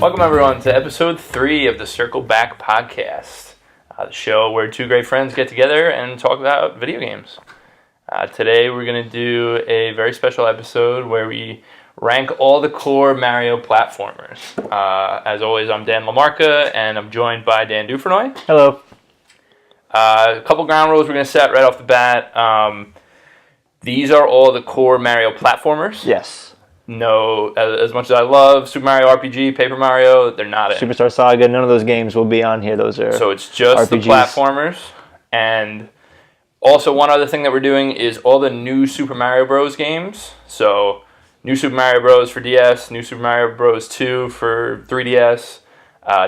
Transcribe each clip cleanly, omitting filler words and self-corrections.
Welcome, everyone, to episode 3 of the Circle Back podcast, the show where two great friends get together and talk about video games. Today, we're going to do a very special episode where we rank all the core Mario platformers. As always, I'm Dan LaMarca, and I'm joined by Dan Dufrenoy. Hello. A couple ground rules we're going to set right off the bat. These are all the core Mario platformers. Yes. No, as much as I love Super Mario RPG, Paper Mario, they're not in. Superstar Saga, none of those games will be on here. Those are So it's just RPGs. the platformers. And also one other thing that we're doing is all the new Super Mario Bros. Games. So new Super Mario Bros. For DS, new Super Mario Bros. 2 for 3DS,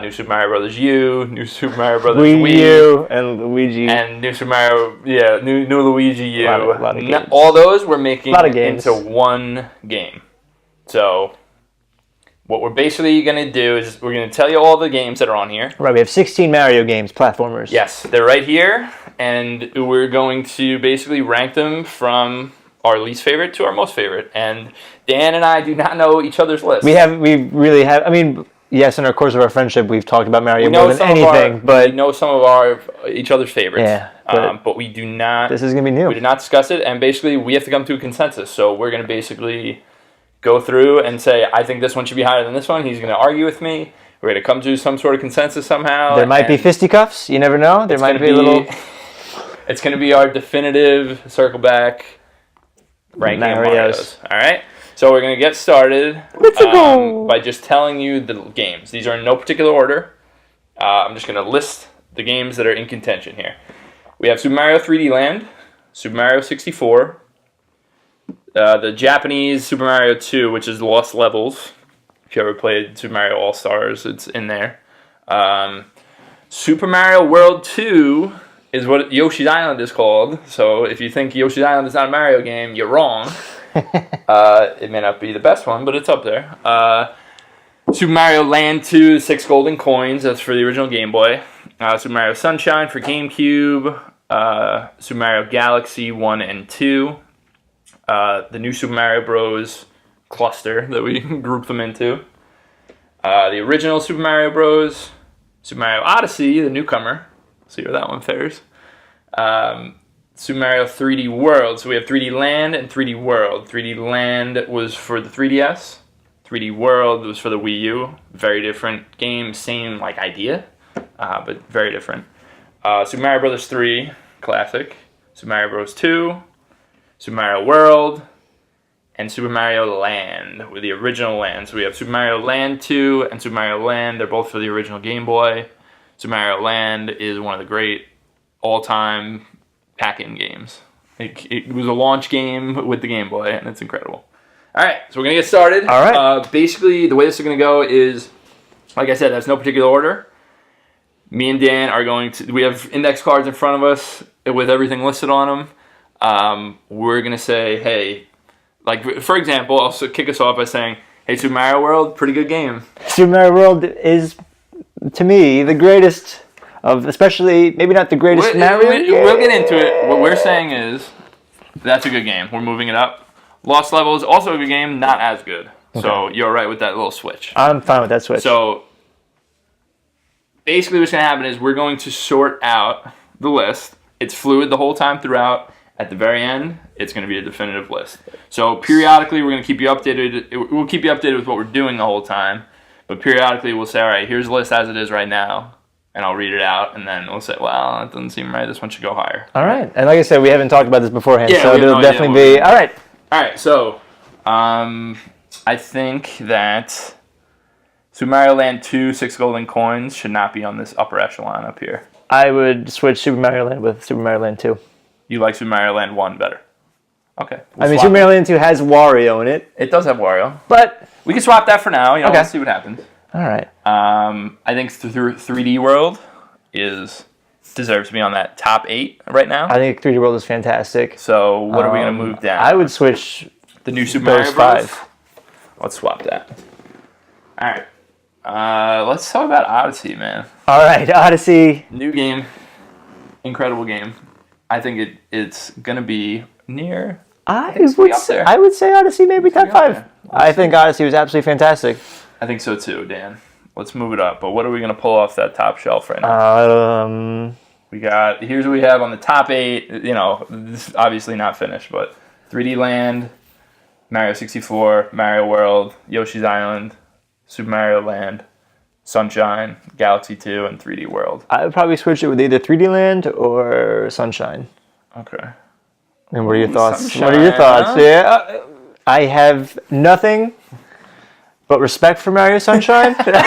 new Super Mario Bros. U, new Super Mario Bros. Wii U and Luigi. And new Super Mario, new Luigi U. A lot of games. All those we're making games. into one game. So what we're basically going to do is we're going to tell you all the games that are on here. Right, we have 16 Mario games, platformers. Yes, they're right here, and we're going to basically rank them from our least favorite to our most favorite. And Dan and I do not know each other's lists. We really have, I mean, yes, in our course of our friendship, we've talked about Mario more than anything, but we know some of each other's favorites. Yeah, but we do not. This is going to be new. We did not discuss it, and basically we have to come to a consensus. So we're going to basically go through and say, I think this one should be higher than this one. He's going to argue with me. We're going to come to some sort of consensus somehow. There might be fisticuffs. You never know. There might be a little... It's going to be our definitive circle back ranking of Marios. All right? So we're going to get started by just telling you the games. These are in no particular order. I'm just going to list the games that are in contention here. We have Super Mario 3D Land, Super Mario 64, the Japanese Super Mario 2, which is Lost Levels. If you ever played Super Mario All-Stars, it's in there. Super Mario World 2 is what Yoshi's Island is called. So if you think Yoshi's Island is not a Mario game, you're wrong. It may not be the best one, but it's up there. Super Mario Land 2, 6 golden coins. That's for the original Game Boy. Super Mario Sunshine for GameCube. Super Mario Galaxy 1 and 2. The new Super Mario Bros. Cluster that we group them into. The original Super Mario Bros. Super Mario Odyssey, the newcomer. See where that one fares. Super Mario 3D World. So we have 3D Land and 3D World. 3D Land was for the 3DS. 3D World was for the Wii U. Very different game, same like idea, but very different. Super Mario Bros. 3, classic. Super Mario Bros. 2. Super Mario World, and Super Mario Land, with the original Land. So we have Super Mario Land 2 and Super Mario Land. They're both for the original Game Boy. Super Mario Land is one of the great all-time pack-in games. It was a launch game with the Game Boy, and it's incredible. All right, so we're going to get started. All right. Basically, the way this is going to go is, like I said, there's no particular order. Me and Dan are going to... We have index cards in front of us with everything listed on them. We're going to say, hey, like, for example, I'll kick us off by saying, hey, Super Mario World, pretty good game. Super Mario World is, to me, the greatest of, especially, maybe not the greatest Mario game. We'll get into it. What we're saying is, that's a good game. We're moving it up. Lost Levels, also a good game, not as good. Okay. So you're right with that little switch. I'm fine with that switch. So basically what's going to happen is we're going to sort out the list. It's fluid the whole time throughout. At the very end, it's going to be a definitive list. So periodically, we're going to keep you updated. We'll keep you updated with what we're doing the whole time. But periodically, we'll say, all right, here's the list as it is right now. And I'll read it out. And then we'll say, well, that doesn't seem right. This one should go higher. All right. And like I said, we haven't talked about this beforehand. Yeah, so it'll definitely be... All right. All right. So I think that Super Mario Land 2, 6 golden coins should not be on this upper echelon up here. I would switch Super Mario Land with Super Mario Land 2. You like Super Mario Land 1 better? Okay. Super Mario Land 2 has Wario in it. It does have Wario. But we can swap that for now. Okay. Let's see what happens. All right. I think 3D World deserves to be on that top 8 right now. I think 3D World is fantastic. So what are we going to move down? I would switch the new Super Mario Bros. 5. Let's swap that. All right. Let's talk about Odyssey, man. All right, Odyssey. New game. Incredible game. I think it's going to be near... I would say Odyssey maybe top 5. I think Odyssey was absolutely fantastic. I think so too, Dan. let's move it up. But what are we going to pull off that top shelf right now? Here's what we have on the top 8. This is obviously not finished, but 3D Land, Mario 64, Mario World, Yoshi's Island, Super Mario Land, Sunshine, Galaxy 2, and 3D World. I would probably switch it with either 3D Land or Sunshine. Okay. And what are your thoughts? Sunshine, What are your thoughts? huh? Yeah, I have nothing but respect for Mario Sunshine. Okay,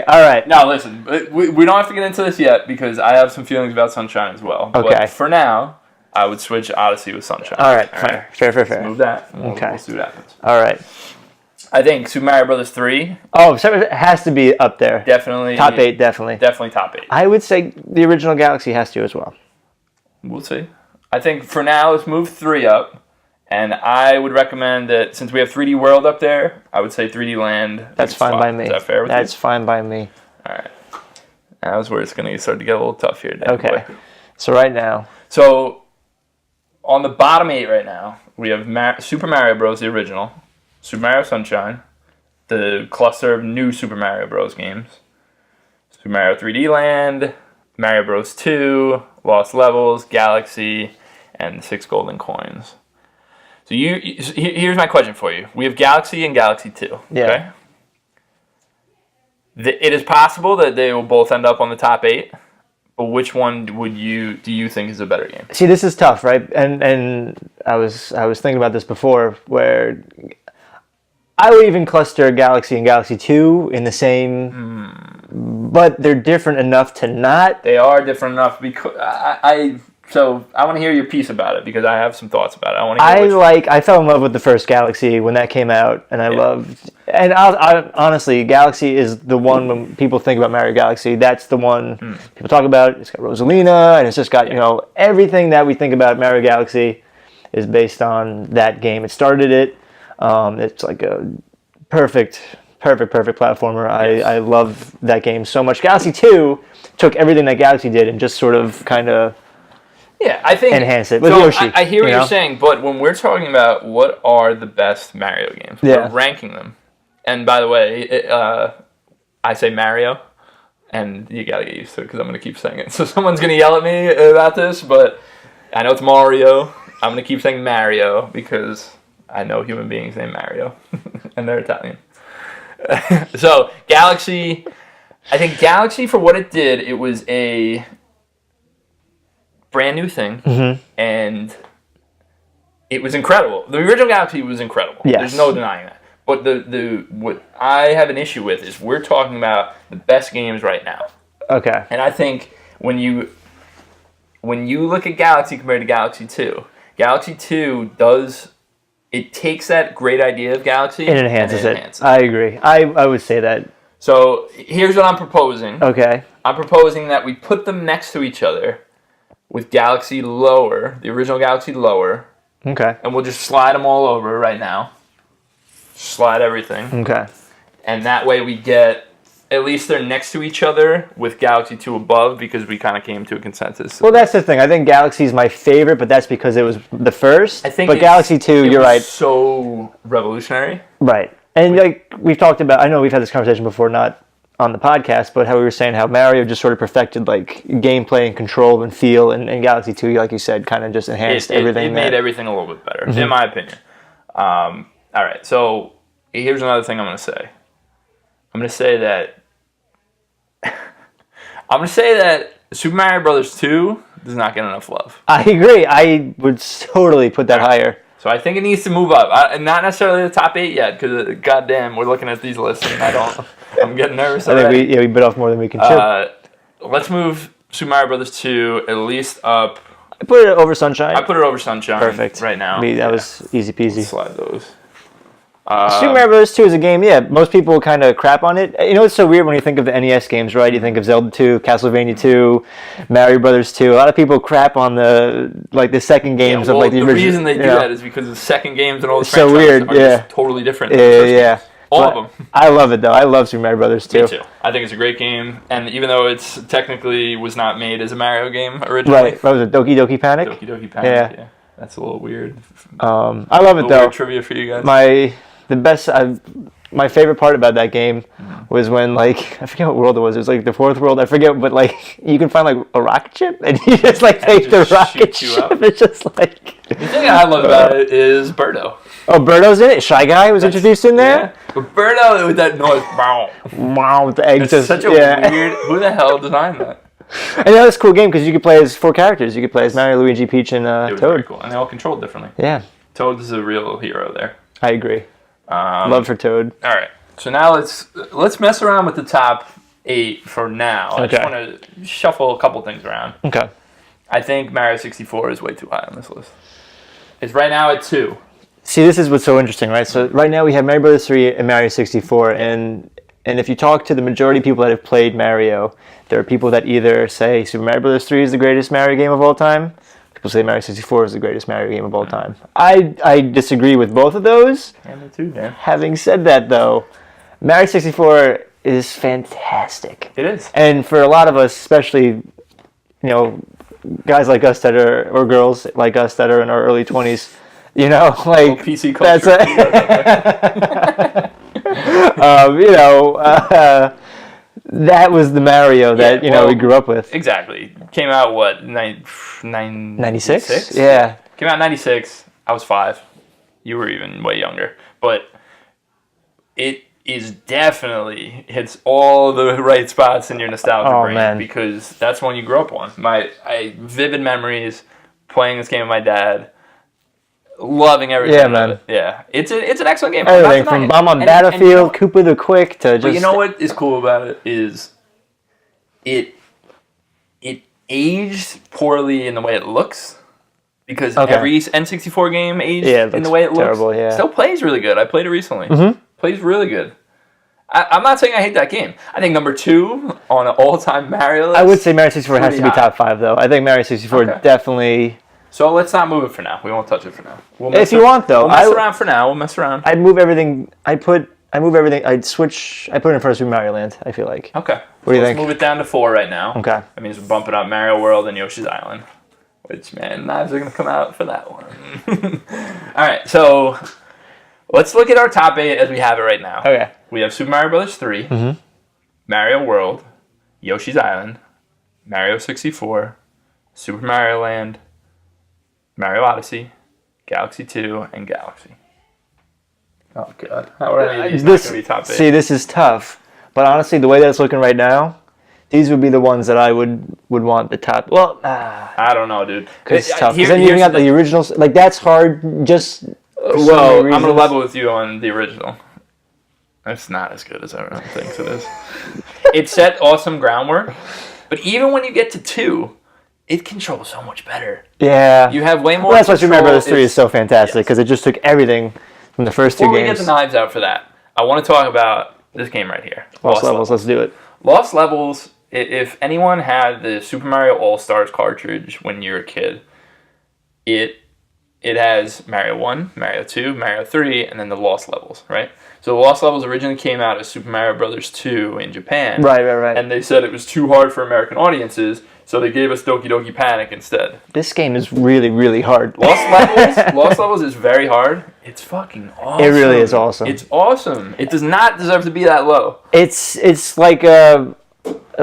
all right. Now, listen, we don't have to get into this yet because I have some feelings about Sunshine as well. Okay. But for now, I would switch Odyssey with Sunshine. All right, fair. Let's move that. We'll see what happens. All right. I think Super Mario Brothers 3. Oh, so it has to be up there. Definitely. Top 8, definitely. Definitely top 8. I would say the original Galaxy has to as well. We'll see. I think for now, let's move 3 up. And I would recommend that since we have 3D World up there, I would say 3D Land. That's fine by me. Is that fair with you? That's fine by me. All right. That was where it's going to start to get a little tough here. Okay. So right now. So on the bottom 8 right now, we have Super Mario Bros. The original, Super Mario Sunshine, the cluster of new Super Mario Bros. Games, Super Mario 3D Land, Mario Bros. 2, Lost Levels, Galaxy, and 6 Golden Coins. So here's my question for you. We have Galaxy and Galaxy 2. Yeah. Okay? It is possible that they will both end up on the top 8, but which one do you think is a better game? See, this is tough, right? And I was thinking about this before, where I would even cluster Galaxy and Galaxy 2 in the same, but they're different enough to not. They are different enough because So I want to hear your piece about it because I have some thoughts about it. I fell in love with the first Galaxy when that came out, and I loved. And I honestly, Galaxy is the one when people think about Mario Galaxy. That's the one people talk about. It's got Rosalina, and it's just got everything that we think about Mario Galaxy is based on that game. It started it. It's like a perfect platformer. Yes. I love that game so much. Galaxy 2 took everything that Galaxy did and just sort of kind of. Yeah, I think enhance it with Yoshi. I hear what you're saying, but when we're talking about what are the best Mario games, we're ranking them. And by the way, I say Mario, and you gotta get used to it because I'm gonna keep saying it. So someone's gonna yell at me about this, but I know it's Mario. I'm gonna keep saying Mario because I know human beings named Mario, and they're Italian. So Galaxy, I think Galaxy for what it did, it was a brand new thing, and it was incredible. The original Galaxy was incredible. Yes. There's no denying that. But what I have an issue with is we're talking about the best games right now. Okay. And I think when you look at Galaxy compared to Galaxy 2, Galaxy 2 takes that great idea of Galaxy and enhances it. I agree. I would say that. So here's what I'm proposing. Okay. I'm proposing that we put them next to each other with Galaxy lower, the original Galaxy lower. Okay. And we'll just slide them all over right now. Slide everything. Okay. And that way we get, at least they're next to each other with Galaxy 2 above because we kind of came to a consensus. Well, that's the thing. I think Galaxy is my favorite, but that's because it was the first. I think but Galaxy 2, you're right. So revolutionary. Right. And like we've talked about, I know we've had this conversation before, not on the podcast, but how we were saying how Mario just sort of perfected like gameplay and control and feel, and Galaxy 2, like you said, kind of just enhanced everything. It made everything a little bit better, in my opinion. All right, so here's another thing I'm going to say. I'm going to say that Super Mario Brothers 2 does not get enough love. I agree. I would totally put that higher. So I think it needs to move up. Not necessarily the top 8 yet, because goddamn, we're looking at these lists and I'm getting nervous already. I think we bit off more than we can chew. Let's move Super Mario Brothers 2 at least up. I put it over Sunshine. I put it over Sunshine. Perfect. Right now. That was easy peasy. Let's slide those. Super Mario Bros. 2 is a game, most people kind of crap on it. You know, it's so weird when you think of the NES games, right? You think of Zelda 2, Castlevania 2, Mario Brothers 2. A lot of people crap on the second games of the original. The reason they do that is because the second games and all the franchises are just totally different. Yeah. All of them. I love it, though. I love Super Mario Brothers 2. Me too. I think it's a great game, and even though it's technically was not made as a Mario game originally. Right. What was it, Doki Doki Panic? Doki Doki Panic, yeah. That's a little weird. I love it, though. Weird trivia for you guys. The best, my favorite part about that game was when, like, I forget what world it was. It was like the fourth world. I forget, but like you can find like a rocket ship, and you just like take the rocket ship. It's just like the thing I love about it is Birdo. Oh, Birdo's in it. Shy Guy was introduced in there. Yeah. But Birdo with that noise, Wow, with the eggs. it's such a weird. Who the hell designed that? And that was a cool game because you could play as 4 characters. You could play as Mario, Luigi, Peach, and It was Toad. very cool, and they all controlled differently. Yeah, Toad is a real hero there. I agree. Love for Toad. All right, so now let's mess around with the top 8 for now. I just want to shuffle a couple things around. Okay. I think Mario 64 is way too high on this list. It's right now at 2. See, this is what's so interesting, right? So right now we have Mario Bros. 3 and Mario 64, and if you talk to the majority of people that have played Mario, there are people that either say Super Mario Bros. 3 is the greatest Mario game of all time. People say Mario 64 is the greatest Mario game of all time. I disagree with both of those. Yeah, me too, man. Having said that, though, Mario 64 is fantastic. It is. And for a lot of us, especially, guys like us that are, or girls like us that are in our early 20s, like PC culture. That was the Mario that we grew up with. Exactly. Came out what 96? Yeah. Came out in 96. I was 5. You were even way younger, but it is definitely hits all the right spots in your nostalgia brain, man. because that's one you grew up on. I vivid memories playing this game with my dad. Loving everything. Yeah, man. It. Yeah, it's an excellent game. Everything from Bomb on Battlefield, Koopa the Quick to just. But you know what is cool about it is, it aged poorly in the way it looks, because every N64 game aged in the way it looks. Terrible, yeah. Still plays really good. I played it recently. Plays really good. I'm not saying I hate that game. I think number 2 on an all-time Mario list. I would say Mario 64 has to be top 5 though. I think Mario 64 definitely. So let's not move it for now. We won't touch it for now. If you want, though, we'll mess around for now. We'll mess around. I'd move everything. I move everything. I'd switch. I put it in front of Super Mario Land. I feel like. Okay. What do you think? Let's move it down to 4 right now. Okay. That means we're bumping up Mario World and Yoshi's Island. Which, man, knives are gonna come out for that one. All right. So let's look at our top 8 as we have it right now. Okay. We have Super Mario Bros. 3, Mario World, Yoshi's Island, Mario 64, Super Mario Land, Mario Odyssey, Galaxy 2, and Galaxy. Oh, God. How are any of these not going to be top 8? See, this is tough. But honestly, the way that it's looking right now, these would be the ones that I would want the top. Well, I don't know, dude. Because it's tough. Because then you got the originals. Like, that's hard just well, I'm going to level with you on the original. It's not as good as everyone thinks it is. It set awesome groundwork. But even when you get to 2... it controls so much better. Yeah. You have way more. Well, that's why Super Mario Bros. 3 is so fantastic, because it just took everything from the first 2 games. Before we get the knives out for that, I want to talk about this game right here. Lost Levels. Let's do it. Lost Levels, if anyone had the Super Mario All-Stars cartridge when you were a kid, it has Mario 1, Mario 2, Mario 3, and then the Lost Levels, right? So the Lost Levels originally came out as Super Mario Bros. 2 in Japan. Right. And they said it was too hard for American audiences, so they gave us Doki Doki Panic instead. This game is really, really hard. Lost Levels is very hard. It's fucking awesome. It really is awesome. It's awesome. It does not deserve to be that low. It's like a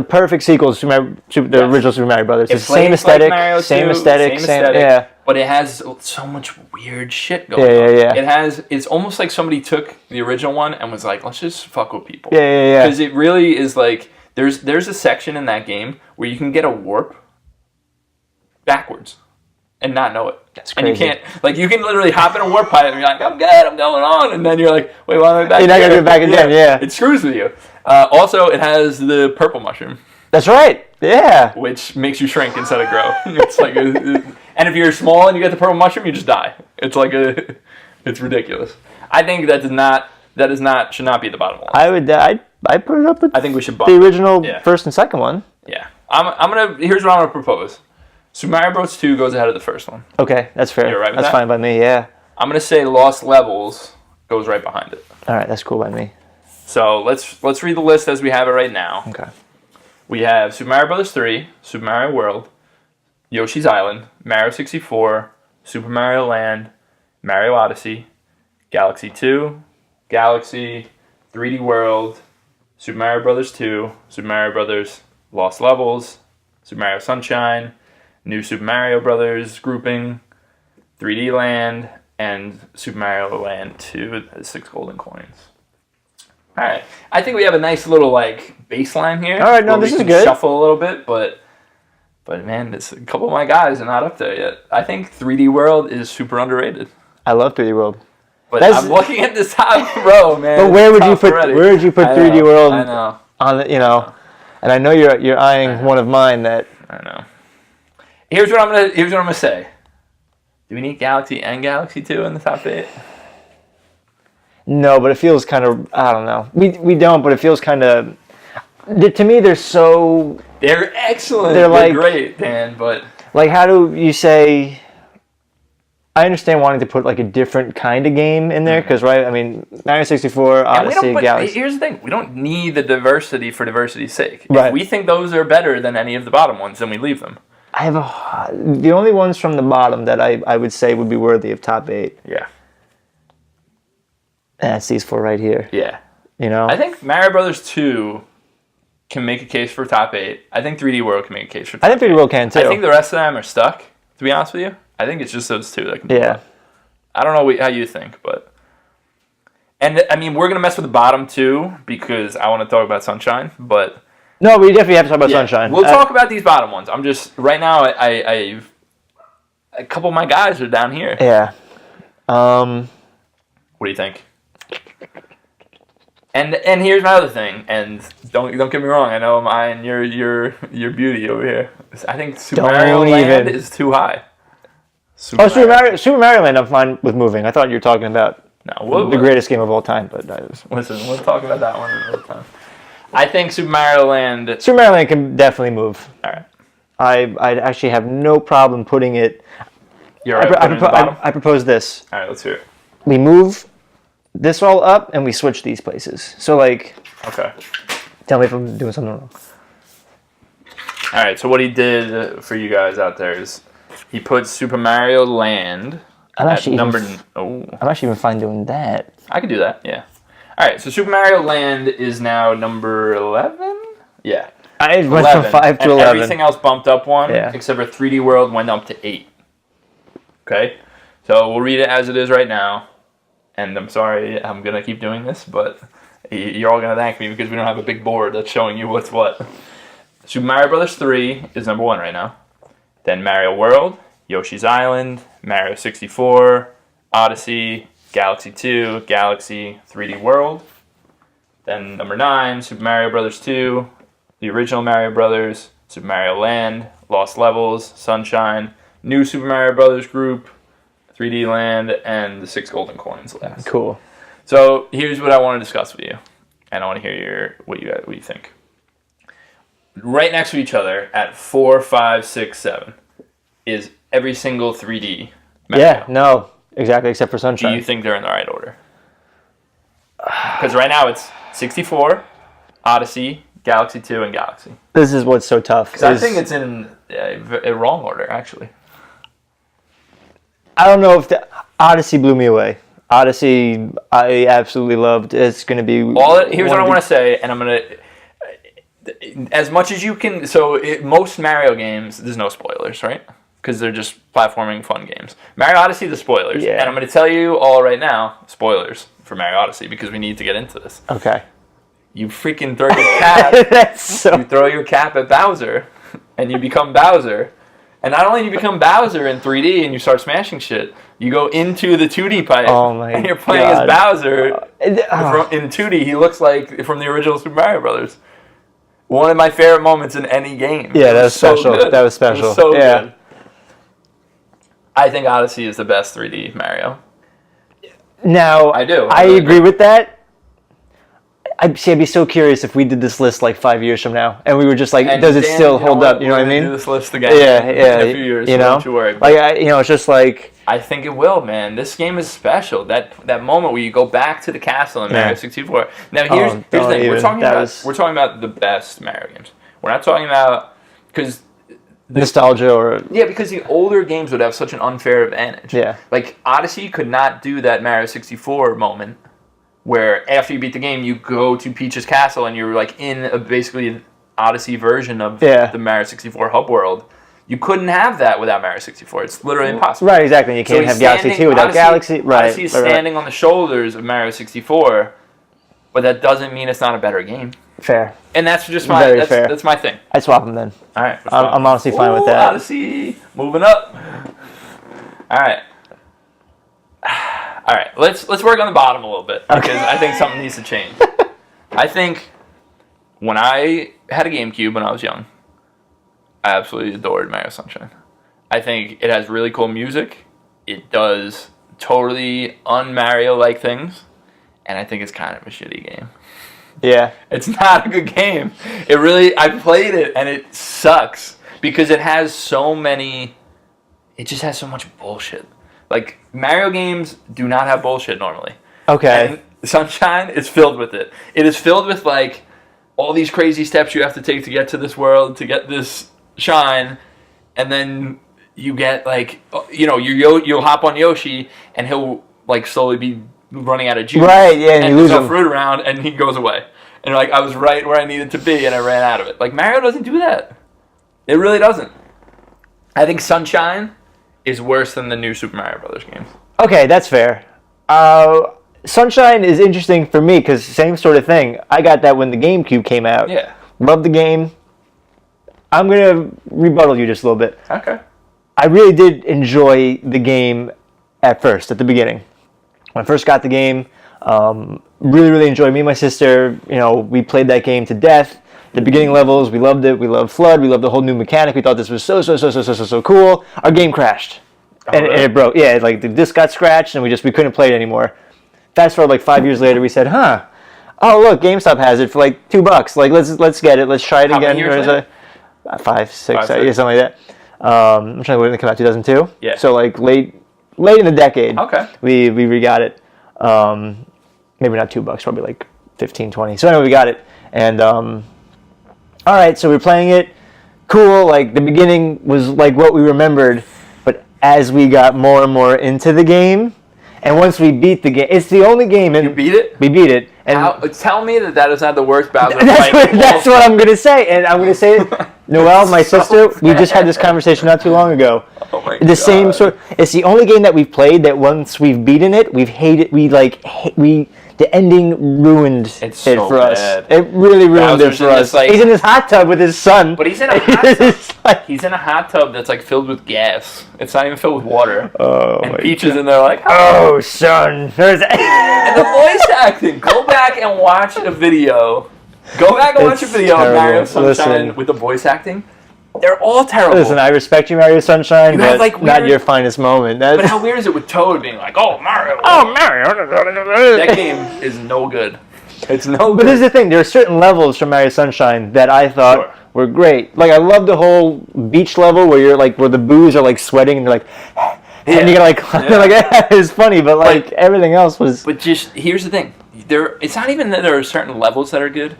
perfect sequel to the original Super Mario Brothers. It's the same aesthetic, like same aesthetic, yeah. But it has so much weird shit going on. Yeah. It's almost like somebody took the original one and was like, let's just fuck with people. Yeah. Because it really is like, there's a section in that game where you can get a warp backwards and not know it. That's crazy. And you can't, like, you can literally hop in a warp pipe and you're like, I'm good, I'm going on. And then you're like, wait, why am I back You're not going to do it back again, yeah. It screws with you. Also, it has the purple mushroom. That's right, yeah. Which makes you shrink instead of grow. It's like and if you're small and you get the purple mushroom, you just die. It's like it's ridiculous. I think should not be the bottom line. I put it up with I think we should bump the original first and second one. Yeah. Here's what I'm gonna propose. Super Mario Bros. 2 goes ahead of the first one. Okay, that's fair. You're right with that's that? fine by me, yeah. I'm gonna say Lost Levels goes right behind it. Alright, that's cool by me. So let's read the list as we have it right now. Okay. We have Super Mario Bros. 3, Super Mario World, Yoshi's Island, Mario 64, Super Mario Land, Mario Odyssey, Galaxy 2, Galaxy, 3D World, Super Mario Brothers 2, Super Mario Brothers Lost Levels, Super Mario Sunshine, New Super Mario Brothers grouping, 3D Land, and Super Mario Land 2, the 6 golden coins. All right, I think we have a nice little baseline here. All right, no, this is good. Shuffle a little bit, but man, a couple of my guys are not up there yet. I think 3D World is super underrated. I love 3D World. But I'm looking at this top row, man. But where would you put 3D World? I know. On the, and I know you're eyeing one of mine that. I know. Here's what I'm gonna say. Do we need Galaxy and Galaxy 2 in the top 8? No, but it feels kind of, I don't know. We don't, but it feels kind of, to me, they're so... They're excellent. They're great, Dan, but... how do you say... I understand wanting to put a different kind of game in there, because, right, I mean, Mario 64, Odyssey, Galaxy... Here's the thing. We don't need the diversity for diversity's sake. Right. If we think those are better than any of the bottom ones, then we leave them. The only ones from the bottom that I would say would be worthy of top 8. Yeah. That's these 4 right here. Yeah. I think Mario Brothers 2 can make a case for top 8. I think 3D World can make a case for top 8. I think 3D World can too. I think the rest of them are stuck, to be honest with you. I think it's just those 2 that can Yeah. I don't know how you think, but... And, I mean, we're going to mess with the bottom 2 because I want to talk about Sunshine, but... No, we definitely have to talk about Sunshine. We'll talk about these bottom ones. I'm just... Right now, a couple of my guys are down here. Yeah. What do you think? And here's my other thing, and don't get me wrong, I know I'm eyeing your beauty over here. I think Super Mario Land is too high. Super Mario Land I'm fine with moving. I thought you were talking about the greatest game of all time, but listen, we'll talk about that one another time. I think Super Mario Land can definitely move. All right. I actually have no problem putting it. You're right. I propose this. All right, let's hear it. We move this all up and we switch these places. So okay. Tell me if I'm doing something wrong. All right. So what he did for you guys out there is he put Super Mario Land at number. I'm actually even fine doing that. I could do that. Yeah. All right. So Super Mario Land is now number 11. Yeah. I went from 5 to 11. Everything else bumped up one, except for 3D World went up to 8. Okay. So we'll read it as it is right now. And I'm sorry, I'm going to keep doing this, but you're all going to thank me because we don't have a big board that's showing you what's what. Super Mario Brothers 3 is number 1 right now. Then Mario World, Yoshi's Island, Mario 64, Odyssey, Galaxy 2, Galaxy, 3D World. Then number 9, Super Mario Brothers 2, the original Mario Brothers, Super Mario Land, Lost Levels, Sunshine, New Super Mario Brothers group, 3D Land, and the 6 golden coins last. Cool. So here's what I want to discuss with you, and I want to hear what you think. Right next to each other at 4, 5, 6, 7 is every single 3D Mario. Yeah, no, exactly, except for Sunshine. Do you think they're in the right order? Because right now it's 64, Odyssey, Galaxy 2, and Galaxy. This is what's so tough. Because I think it's in a wrong order, actually. I don't know if the Odyssey blew me away. Odyssey, I absolutely loved. It's going to be... Here's what I want to say, and I'm going to... As much as you can... So, most Mario games, there's no spoilers, right? Because they're just platforming fun games. Mario Odyssey, the spoilers. Yeah. And I'm going to tell you all right now, spoilers for Mario Odyssey, because we need to get into this. Okay. You freaking throw your cap... You throw your cap at Bowser, and you become Bowser... And not only do you become Bowser in 3D and you start smashing shit, you go into the 2D pipe and you're playing as Bowser. In 2D, he looks like from the original Super Mario Brothers. One of my favorite moments in any game. Yeah, that was special. Good. That was special. It was so good. I think Odyssey is the best 3D Mario. Now, I do. I agree with that. I'd be so curious if we did this list 5 years from now, and we were just does it still hold up? You know what I mean? Do this list again. Yeah. In a few years, so don't you worry. It's just I think it will, man. This game is special. That moment where you go back to the castle in Mario 64. Now here's the thing. We're talking about the best Mario games. We're not talking about because nostalgia or because the older games would have such an unfair advantage. Yeah. Like Odyssey could not do that Mario 64 moment where after you beat the game, you go to Peach's Castle and you're like in a basically Odyssey version of the Mario 64 hub world. You couldn't have that without Mario 64. It's literally impossible. Right, exactly. You can't have Galaxy 2 without Galaxy. Right. Odyssey is standing on the shoulders of Mario 64, but that doesn't mean it's not a better game. Fair. And that's just that's my thing. I'd swap them then. All right. I'm honestly fine with that. Odyssey, moving up. All right. All right. Let's work on the bottom a little bit because I think something needs to change. I think when I had a GameCube when I was young, I absolutely adored Mario Sunshine. I think it has really cool music. It does totally un-Mario-like things. And I think it's kind of a shitty game. Yeah. It's not a good game. I played it and it sucks. Because it has it just has so much bullshit. Like, Mario games do not have bullshit normally. Okay. And Sunshine is filled with it. It is filled with, like, all these crazy steps you have to take to get to this world, to get this shine, and then you get, like, you'll hop on Yoshi, and he'll, like, slowly be running out of juice. Right, yeah, and you lose there's no him. fruit around, and he goes away. And you're like, I was right where I needed to be, and I ran out of it. Like, Mario doesn't do that. It really doesn't. I think Sunshine is worse than the new Super Mario Brothers games. Okay, that's fair. Sunshine is interesting for me because same sort of thing. I got that when the GameCube came out. Yeah. Loved the game. I'm going to rebuttal you just a little bit. Okay. I really did enjoy the game at the beginning. When I first got the game, really, really enjoyed it. Me and my sister, we played that game to death. The beginning levels, we loved it. We loved Flood. We loved the whole new mechanic. We thought this was so cool. Our game crashed. And it broke. Yeah, like the disc got scratched and we couldn't play it anymore. Fast forward like 5 years later, we said, oh look, GameStop has it for like $2. Like let's get it. Let's try it again. How many years later? 5, 6, something like that. I'm trying to think when it came out, 2002. Yeah. So like late in the decade. Okay. We re-got it. Maybe not $2, probably like 15, 20. So anyway, we got it. And all right, so we're playing it. Cool. Like the beginning was like what we remembered, but as we got more and more into the game, and once we beat the game, it's the only game. You beat it? We beat it. And tell me that is not the worst Bowser that's fight. That's what I'm going to say. And I'm going to say it. Noelle, my sister, we just had this conversation not too long ago. Oh my God. Same sort. It's the only game that we've played that once we've beaten it, we've hated. The ending ruined it so for us. bad. It really ruined Bowser's it for us. He's in his hot tub with his son. But he's in a hot tub. He's in a hot tub that's like filled with gas. It's not even filled with water. Oh, and Peach is in there like, oh, son. And the voice acting. Go back and watch a video. Go back and watch a video of Mario Sunshine with the voice acting. They're all terrible. Listen, I respect you, Mario Sunshine, but like not your finest moment. But how weird is it with Toad being like, oh, Mario. Oh, Mario. That game is no good. It's no good. But here's the thing. There are certain levels from Mario Sunshine that I thought were great. Like, I love the whole beach level where you're like, where the boos are like sweating and they're like, and you gotta like, it's funny, but like everything else was. But just, here's the thing. It's not even that there are certain levels that are good.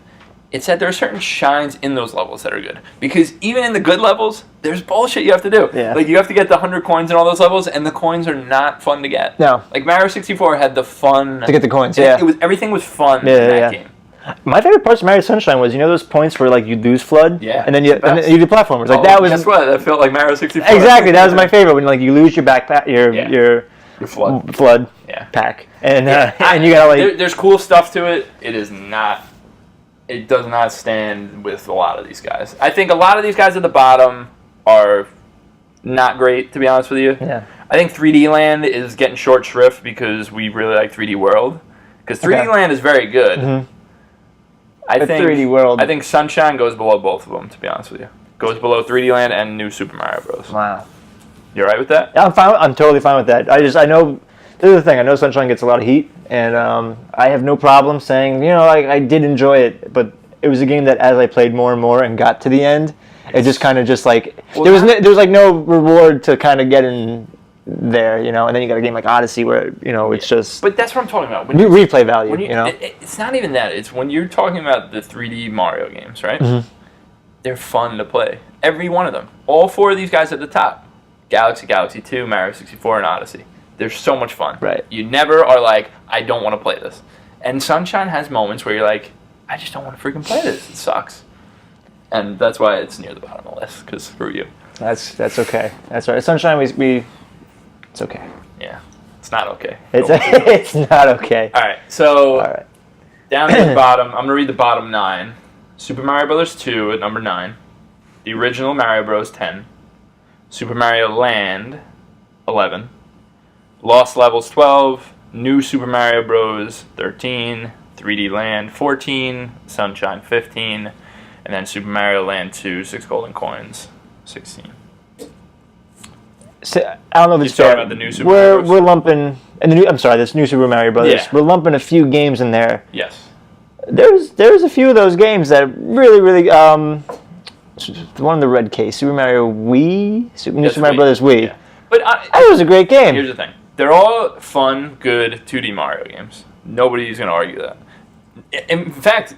It's that there are certain shines in those levels that are good. Because even in the good levels, there's bullshit you have to do. Yeah. Like, you have to get the 100 coins in all those levels, and the coins are not fun to get. No. Like, Mario 64 had the fun... To get the coins, yeah. Everything was fun in that game. My favorite parts of Mario Sunshine was, those points where, like, you lose Flood? Yeah. And then you do platformers. Like, that was... Guess what? That felt like Mario 64. Exactly. That was my favorite. When, like, you lose your backpack, your Flood pack. And and you gotta, like... There's cool stuff to it. It does not stand with a lot of these guys. I think a lot of these guys at the bottom are not great, to be honest with you. Yeah. I think 3D Land is getting short shrift because we really like 3D World. Because 3D Land is very good. Mm-hmm. I think 3D World. I think Sunshine goes below both of them, to be honest with you. Goes below 3D Land and New Super Mario Bros. Wow. You alright with that? Yeah, I'm totally fine with that. I know... This is the thing. I know Sunshine gets a lot of heat, and I have no problem saying, I did enjoy it, but it was a game that as I played more and more and got to the end, it just kind of just like there was like no reward to kind of get in there, and then you got a game like Odyssey where it's just. But that's what I'm talking about. Replay value, It's not even that. It's when you're talking about the 3D Mario games, right? Mm-hmm. They're fun to play. Every one of them. All four of these guys at the top: Galaxy, Galaxy 2, Mario 64, and Odyssey. They're so much fun. Right. You never are like, I don't want to play this. And Sunshine has moments where you're like, I just don't want to freaking play this. It sucks. And that's why it's near the bottom of the list, because screw you. That's okay. That's right. Sunshine, we it's okay. Yeah, it's not okay. It's not okay. All right, so All right. down to the bottom, I'm going to read the bottom 9. Super Mario Bros. 2 at number 9. The original Mario Bros. 10. Super Mario Land, 11. Lost Levels, 12. New Super Mario Bros. 13. 3D Land, 14. Sunshine, 15. And then Super Mario Land 2, 6 golden coins, 16. So, I don't know if it's talking fair. about the new Super Mario Bros? We're lumping, and the new. I'm sorry, this new Super Mario Brothers. Yeah. We're lumping a few games in there. Yes. There's a few of those games that really the one in the red case, Super Mario Wii, New Super Mario Brothers Wii. Yeah. But that was a great game. Here's the thing: they're all fun, good 2D Mario games. Nobody's gonna argue that. In fact,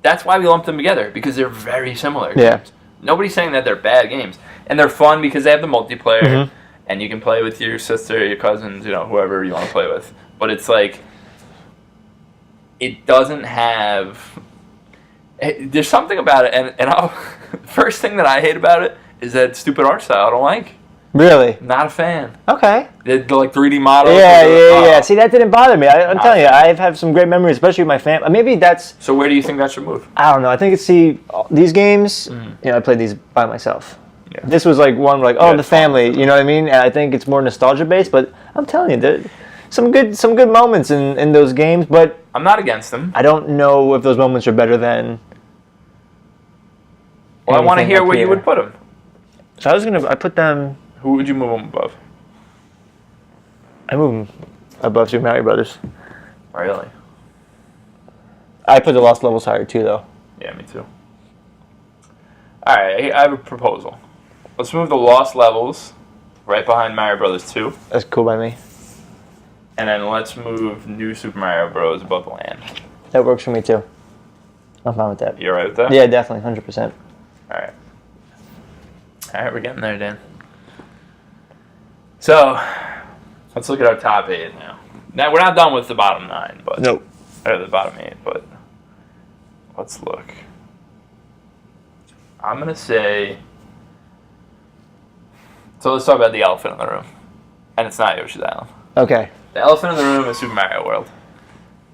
that's why we lump them together, because they're very similar games. Nobody's saying that they're bad games. And they're fun because they have the multiplayer, and you can play with your sister, your cousins, whoever you want to play with. But it's like, it doesn't have... There's something about it, and first thing that I hate about it is that stupid art style I don't like. Really? Not a fan. Okay. The like 3D models. Yeah. See, that didn't bother me. I'm telling you, I've had some great memories, especially with my family. Maybe that's... So where do you think that should move? I don't know. I think it's, these games, I played these by myself. Yeah. This was like one like, the family, you know what I mean? And I think it's more nostalgia based, but I'm telling you, there some good moments in those games, but I'm not against them. I don't know if those moments are better than... Well, I want to hear where you would put them. So I put them... Who would you move them above? I move them above Super Mario Brothers. Really? I put the Lost Levels higher too, though. Yeah, me too. Alright, I have a proposal. Let's move the Lost Levels right behind Mario Bros. 2. That's cool by me. And then let's move New Super Mario Bros. Above the Land. That works for me too. I'm fine with that. You alright with that? Yeah, definitely, 100%. Alright. Alright, we're getting there, Dan. So, let's look at our top 8 now. Now, we're not done with the bottom 9, but... Nope. Or the bottom 8, but... Let's look. I'm going to say... So let's talk about the elephant in the room. And it's not Yoshi's Island. Okay. The elephant in the room is Super Mario World.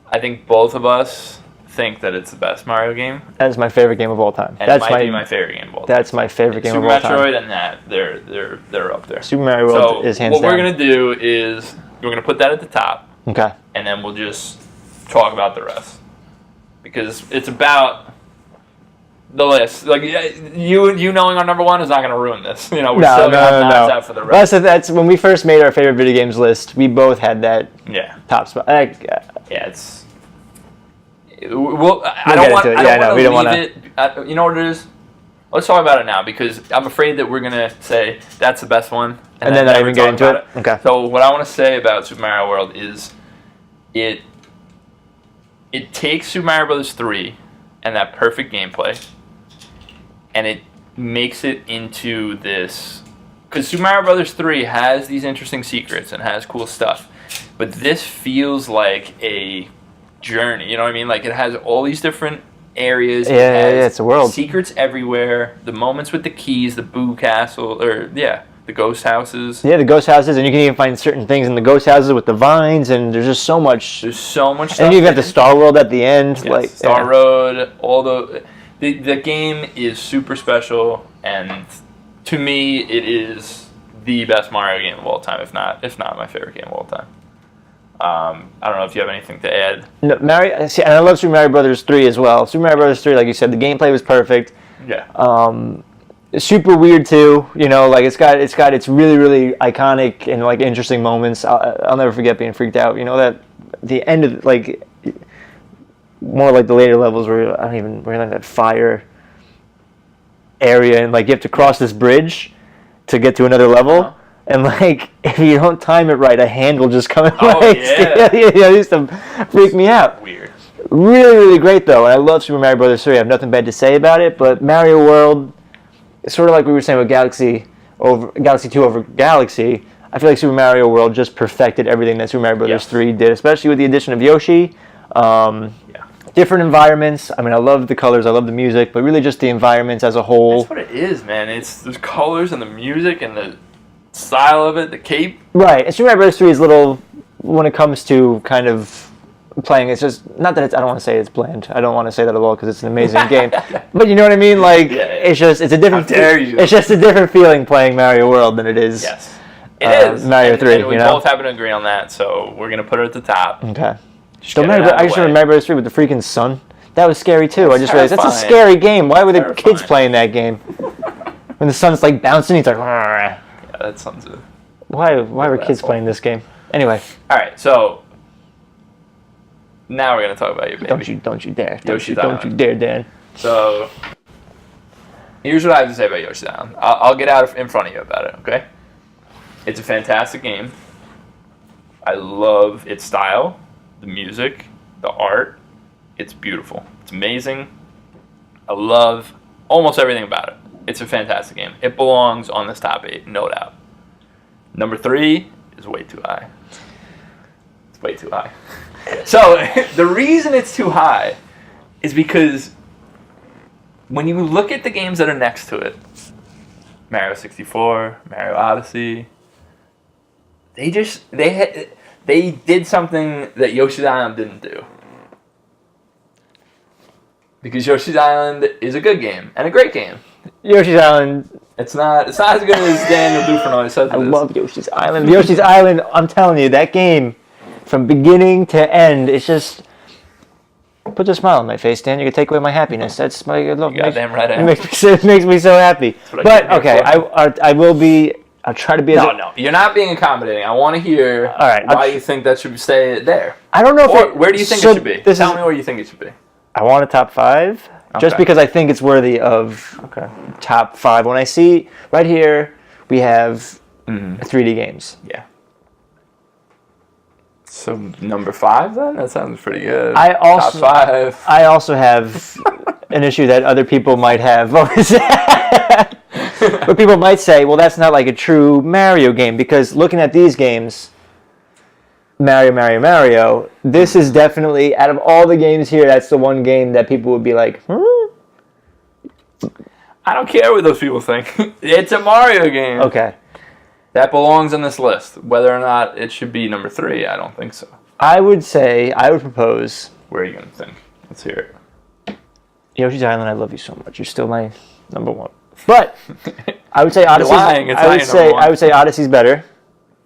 I think both of us think that it's the best Mario game. That is my favorite game of all time. And it might be my favorite game of all time. That's my favorite game of all time. Super Metroid and that, they're up there. Super Mario World is hands down. What we're going to do is, we're going to put that at the top. Okay. And then we'll just talk about the rest. Because it's about the list. Like, you knowing our number 1 is not going to ruin this. We're still going to have knives out for the rest. That's when we first made our favorite video games list, we both had that top spot. Yeah, it's... Well, I don't want to leave it. You know what it is? Let's talk about it now, because I'm afraid that we're going to say that's the best one. And then not even get into it? Okay. So what I want to say about Super Mario World is it takes Super Mario Bros. 3 and that perfect gameplay, and it makes it into this... Because Super Mario Bros. 3 has these interesting secrets and has cool stuff, but this feels like a... journey, you know what I mean? Like, it has all these different areas. It's a world. Secrets everywhere. The moments with the keys, the Boo Castle, the ghost houses. Yeah, the ghost houses, and you can even find certain things in the ghost houses with the vines, and there's just so much. There's so much stuff. And you've got the Star World at the end. Yes, Star Road, all the game is super special, and to me, it is the best Mario game of all time, if not my favorite game of all time. I don't know if you have anything to add. No, Mario. See, and I love Super Mario Brothers 3 as well. Super Mario Brothers 3, like you said, the gameplay was perfect. Yeah. It's super weird too. Like it's got its really really iconic and like interesting moments. I'll never forget being freaked out. That the end of like more like the later levels where we're in like that fire area, and like you have to cross this bridge to get to another level. Uh-huh. And like, if you don't time it right, a hand will just come in. It used to freak me out. Weird. Really, really great though, and I love Super Mario Bros. 3. I have nothing bad to say about it. But Mario World, it's sort of like we were saying with Galaxy 2 over Galaxy. I feel like Super Mario World just perfected everything that Super Mario Bros. 3 did, especially with the addition of Yoshi. Different environments. I mean, I love the colors, I love the music, but really just the environments as a whole. That's what it is, man. It's the colors and the music and the style of it, the cape. Right. And Super Mario Bros. 3 is little, when it comes to kind of playing, it's just, not that it's, I don't want to say it's bland. I don't want to say that at all because it's an amazing game. But you know what I mean? Like, it's just, it's a different, How dare you. It's just a different feeling playing Mario World than it is. Yes. It is. Mario 3, and we both happen to agree on that, so we're going to put it at the top. Okay. I just way. remember Mario 3 with the freaking sun. That was scary too. I just realized that's a terrifying. scary game. Why were the kids playing that game? When the sun's like bouncing, he's like, Yeah, that sounds good. why were kids playing this game? Anyway. All right, so now we're going to talk about your baby. Don't you dare. Don't you dare, Dan. So here's what I have to say about Yoshi's Island. I'll get out in front of you about it, okay? It's a fantastic game. I love its style, the music, the art. It's beautiful. It's amazing. I love almost everything about it. It's a fantastic game. It belongs on this top 8, no doubt. Number 3 is way too high. It's way too high. So the reason it's too high is because when you look at the games that are next to it, Mario 64, Mario Odyssey, they did something that Yoshi's Island didn't do. Because Yoshi's Island is a good game and a great game. Yoshi's Island. It's not as good as Daniel Dufrenoy says it is. I love Yoshi's Island. Yoshi's Island, I'm telling you, that game, from beginning to end, it's just puts a smile on my face, Dan. You can take away my happiness. That's my love. Goddamn right. It makes me so happy. But okay, I'll try to be. No, you're not being accommodating. I want to hear why you think that should stay there. I don't know where do you think it should be? Tell me where you think it should be. I want a top 5, just because I think it's worthy of top 5. When I see right here, we have 3D games. Yeah. So number 5 then? That sounds pretty good. Top 5. I also have an issue that other people might have. But people might say, well, that's not like a true Mario game, because looking at these games, Mario, this is definitely, out of all the games here, that's the one game that people would be like, I don't care what those people think. It's a Mario game. Okay. That belongs on this list. Whether or not it should be number 3, I don't think so. I would propose. Where are you going to think? Let's hear it. Yoshi's Island, I love you so much. You're still my number 1. But I would say Odyssey. I would say Odyssey's better.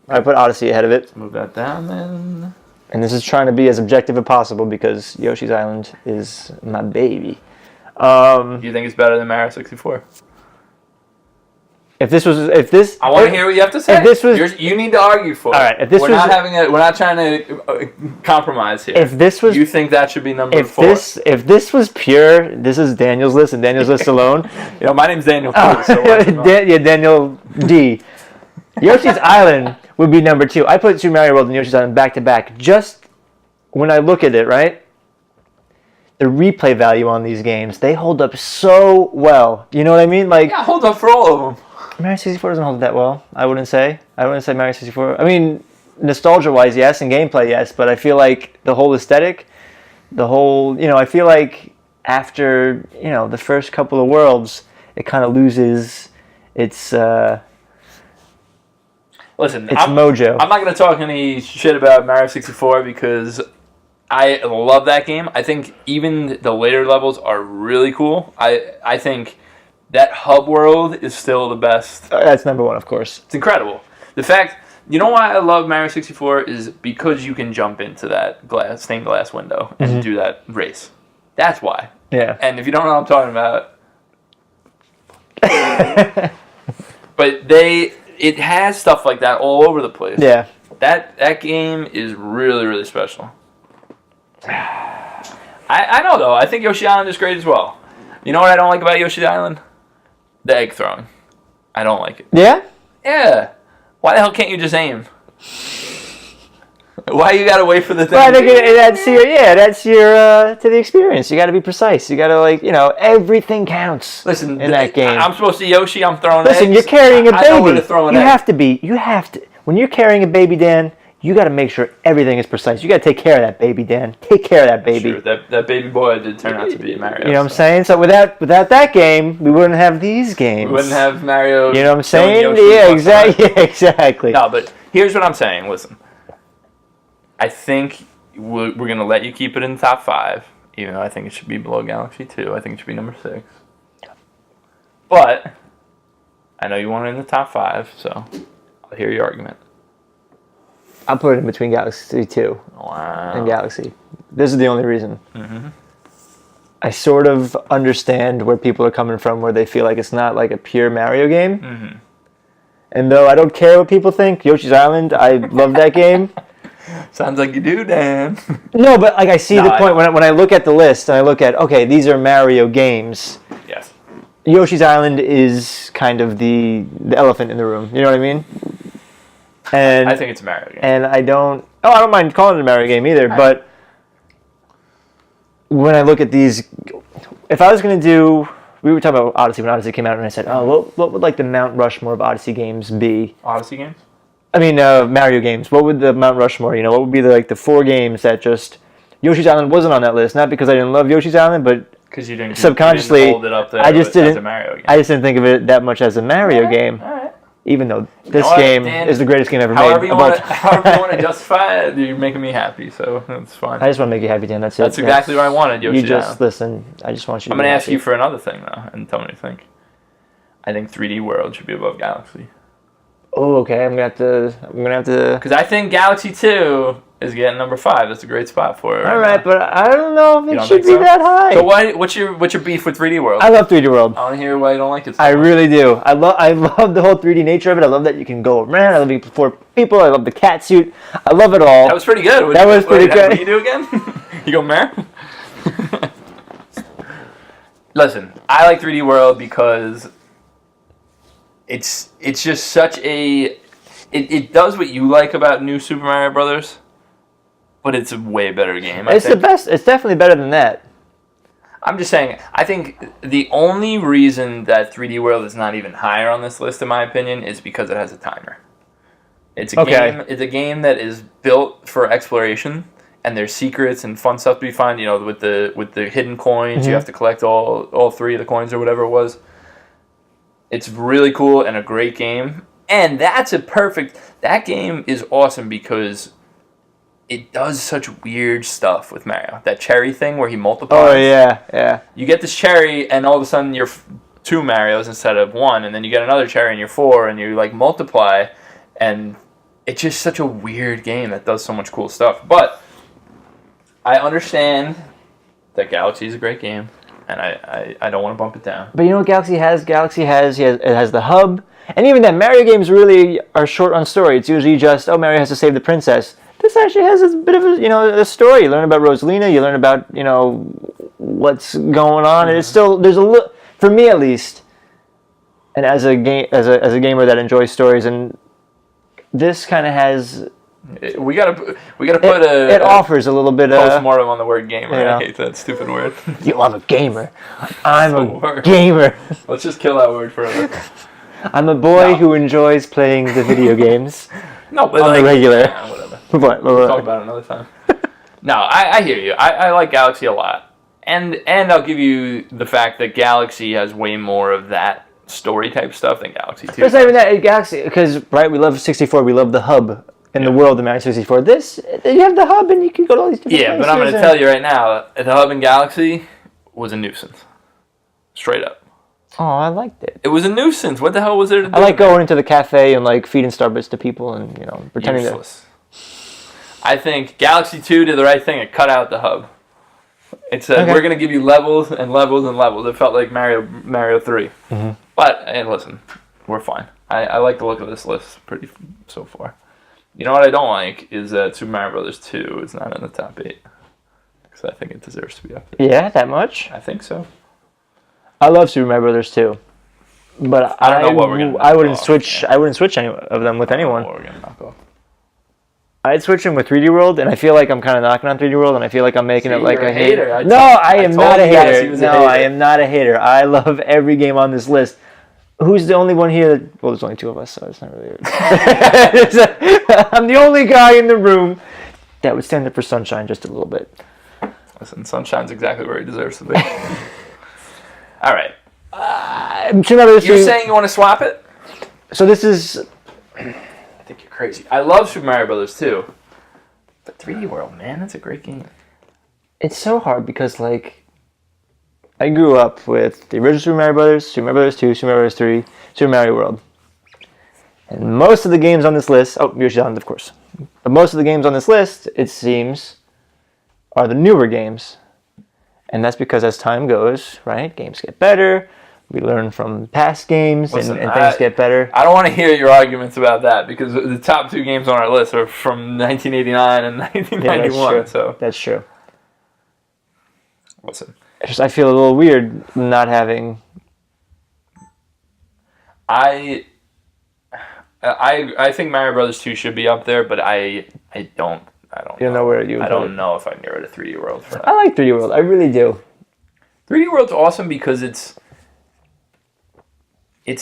I put Odyssey ahead of it. Let's move that down then. And this is trying to be as objective as possible because Yoshi's Island is my baby. Do you think it's better than Mario 64? I want to hear what you have to say. If this was, you need to argue for it. All right. We're not trying to compromise here. If this was, you think that should be number 4? If this was pure, this is Daniel's list and Daniel's list alone. My name's Daniel too. So Daniel D. Yoshi's Island would be number 2. I put Super Mario World and Yoshi's Island back to back. Just when I look at it, right? The replay value on these games, they hold up so well. You know what I mean? Like, yeah, hold up for all of them. Mario 64 doesn't hold that well, I wouldn't say. Mario 64. I mean, nostalgia-wise, yes, and gameplay, yes, but I feel like the whole aesthetic, I feel like after, the first couple of worlds, it kind of loses its mojo. I'm not going to talk any shit about Mario 64 because I love that game. I think even the later levels are really cool. I think that hub world is still the best. That's number 1, of course. It's incredible. The fact, you know why I love Mario 64 is because you can jump into that stained glass window and do that race. That's why. Yeah. And if you don't know what I'm talking about, but it has stuff like that all over the place. Yeah. That game is really, really special. I know, though. I think Yoshi Island is great as well. You know what I don't like about Yoshi Island? The egg throwing. I don't like it. Yeah? Yeah. Why the hell can't you just aim? Why you gotta wait for the thing? Well, that's your to the experience. You gotta be precise. You gotta everything counts. Listen, in that game. I'm supposed to Yoshi. I'm throwing. Listen, eggs. You're carrying a baby. I know where to throw an egg. You have to. When you're carrying a baby, Dan, you got to make sure everything is precise. You got to take care of that baby, Dan. Take care of that baby. Sure, that baby boy did turn out to be Mario. You know what I'm saying? So without that game, we wouldn't have these games. We wouldn't have Mario. You know what I'm saying? Yoshi Yeah, exactly. Yeah, exactly. No, but here's what I'm saying. Listen, I think we're going to let you keep it in the top 5, even though I think it should be below Galaxy 2. I think it should be number 6. But I know you want it in the top 5, so I'll hear your argument. I'll put it in between Galaxy 2 Wow. and Galaxy. This is the only reason. Mm-hmm. I sort of understand where people are coming from, where they feel like it's not like a pure Mario game. Mm-hmm. And though I don't care what people think, Yoshi's Island, I love that game. Sounds like you do, Dan. No, but like I see the point when I look at the list and I look at, okay, these are Mario games. Yes. Yoshi's Island is kind of the elephant in the room. You know what I mean? And I think it's a Mario game. And I don't mind calling it a Mario game either, but when I look at these, if I was going to do, we were talking about Odyssey when Odyssey came out, and I said, what would like the Mount Rushmore of Odyssey games be? Odyssey games? I mean, Mario games. What would the Mount Rushmore, what would be the 4 games that just, Yoshi's Island wasn't on that list, not because I didn't love Yoshi's Island, but because you didn't subconsciously, hold it up there I just as didn't, a Mario game. I just didn't think of it that much as a Mario game. All right. Even though this game is the greatest game ever however made. You want to justify it, you're making me happy, so that's fine. I just want to make you happy, Dan. That's it. That's exactly what I wanted, Yoshi. You just listen. I just want you. I'm going to ask you for another thing though, and tell me what you think. I think 3D World should be above Galaxy. Oh, okay. I'm gonna have to. Because I think Galaxy 2 is getting number 5. That's a great spot for it. All right, but I don't know if it should be so? that high. So what's your beef with 3D World? I love 3D World. I want to hear why you don't like it. I really do. I love the whole 3D nature of it. I love that you can go around. I love you before people. I love the cat suit. I love it all. That was pretty good. That was pretty good. What do you do again? You go meh? Listen, I like 3D World because it's just such a... It does what you like about New Super Mario Brothers, but it's a way better game. It's the best. It's definitely better than that. I'm just saying, I think the only reason that 3D World is not even higher on this list, in my opinion, is because it has a timer. It's a game. It's a game that is built for exploration, and there's secrets and fun stuff to be found. With the hidden coins, you have to collect all 3 of the coins or whatever it was. It's really cool and a great game. And that game is awesome because it does such weird stuff with Mario. That cherry thing where he multiplies. Oh, yeah. You get this cherry, and all of a sudden you're 2 Marios instead of 1, and then you get another cherry, and you're 4, and you, multiply, and it's just such a weird game that does so much cool stuff. But I understand that Galaxy is a great game, and I don't want to bump it down. But you know what Galaxy has? It has the hub. And even then, Mario games really are short on story. It's usually just, Mario has to save the princess. This actually has a bit of a story. You learn about Rosalina. You learn about, what's going on. And it's still, there's a little, for me at least, and as a gamer that enjoys stories, and this kind of has... We gotta put it offers a little bit of postmortem on the word gamer. I hate that stupid word. I'm a gamer. I'm a gamer. Let's just kill that word forever. I'm a boy who enjoys playing the video games. No, but on the regular. Yeah, whatever. We'll talk about it another time. No, I hear you. I like Galaxy a lot, and I'll give you the fact that Galaxy has way more of that story type stuff than Galaxy 2. It's not even that Galaxy, because we love 64. We love the hub in the world of Mario 64. This, you have the hub, and you can go to all these different places. But I'm going to tell you right now, the hub in Galaxy was a nuisance. Straight up. Oh, I liked it. It was a nuisance. What the hell was there to do? I like going into the cafe and feeding Starburst to people and pretending Useless. I think Galaxy 2 did the right thing. It cut out the hub. It said we're going to give you levels and levels and levels. It felt like Mario 3. Mm-hmm. But hey, listen, we're fine. I like the look of this list pretty so far. You know what I don't like is that Super Mario Brothers 2 is not in the top 8 because I think it deserves to be up there. Yeah, that much. I think so. I love Super Mario Brothers 2, but I don't know what we're gonna. I wouldn't switch. Yeah. I wouldn't switch any of them with anyone. What we're gonna knock off. I'd switch them with 3D World, and I feel like I'm kind of knocking on 3D World, and I feel like I'm making it like a hater. I am not a hater. No, I am not a hater. I love every game on this list. Who's the only one here? Well, there's only 2 of us, so it's not really. I'm the only guy in the room that would stand up for Sunshine just a little bit. Listen, Sunshine's exactly where he deserves to be. All right. You're saying you want to swap it? So this is... I think you're crazy. I love Super Mario Brothers too. But 3D World, man, that's a great game. It's so hard because, like, I grew up with the original Super Mario Brothers, Super Mario Brothers 2, Super Mario Brothers 3, Super Mario World. And most of the games on this list... Oh, Yoshi's Island, of course. But most of the games on this list, it seems, are the newer games. And that's because as time goes, right, games get better. We learn from past games, and things get better. I don't want to hear your arguments about that, because the top 2 games on our list are from 1989 and 1991. Yeah, so that's true. Listen. I feel a little weird not having... I think Mario Brothers 2 should be up there, but I don't know where you would I don't know if I'd give it a 3D World for that. I like 3D World. I really do. 3D World's awesome because it's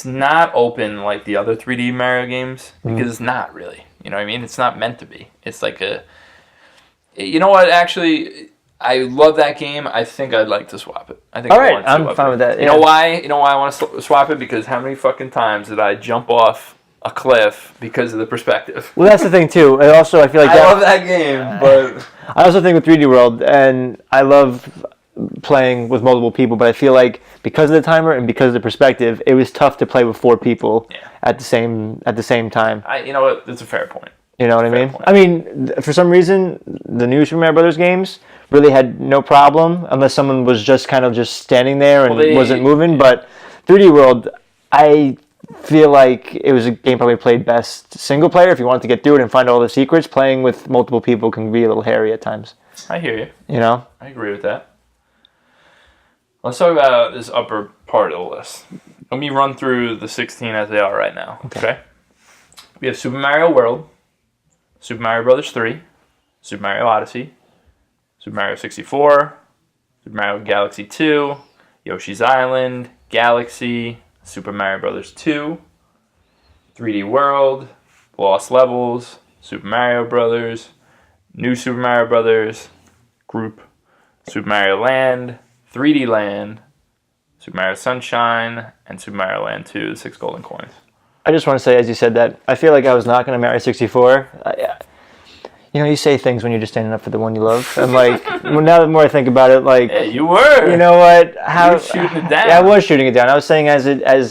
not open like the other 3D Mario games, because it's not really. You know what I mean? It's not meant to be. It's like a... You know what, actually... I love that game. I think I'd like to swap it. I think all right, I'm fine with that. You know why? You know why I want to swap it? Because how many fucking times did I jump off a cliff because of the perspective? Well, that's the thing too. And also, I feel like I love that game, but I also think with 3D World, and I love playing with multiple people, but I feel like because of the timer and because of the perspective, it was tough to play with 4 people at the same time. You know what? That's a fair point. You know what I mean? Point. I mean, for some reason, the new Super Mario Brothers games really had no problem unless someone was just kind of just standing there and wasn't moving. But 3D World, I feel like it was a game probably played best single player. If you wanted to get through it and find all the secrets, playing with multiple people can be a little hairy at times. I hear you. You know? I agree with that. Let's talk about this upper part of the list. Let me run through the 16 as they are right now. Okay? We have Super Mario World, Super Mario Brothers 3, Super Mario Odyssey, Super Mario 64, Super Mario Galaxy 2, Yoshi's Island, Galaxy, Super Mario Brothers 2, 3D World, Lost Levels, Super Mario Brothers, New Super Mario Brothers, Group, Super Mario Land, 3D Land, Super Mario Sunshine, and Super Mario Land 2, the 6 golden coins. I just want to say, as you said that, I feel like I was not going to marry 64. You know, you say things when you're just standing up for the one you love. And, like, now the more I think about it, like... Yeah, you were. You know what? You were shooting it down. Yeah, I was shooting it down. I was saying as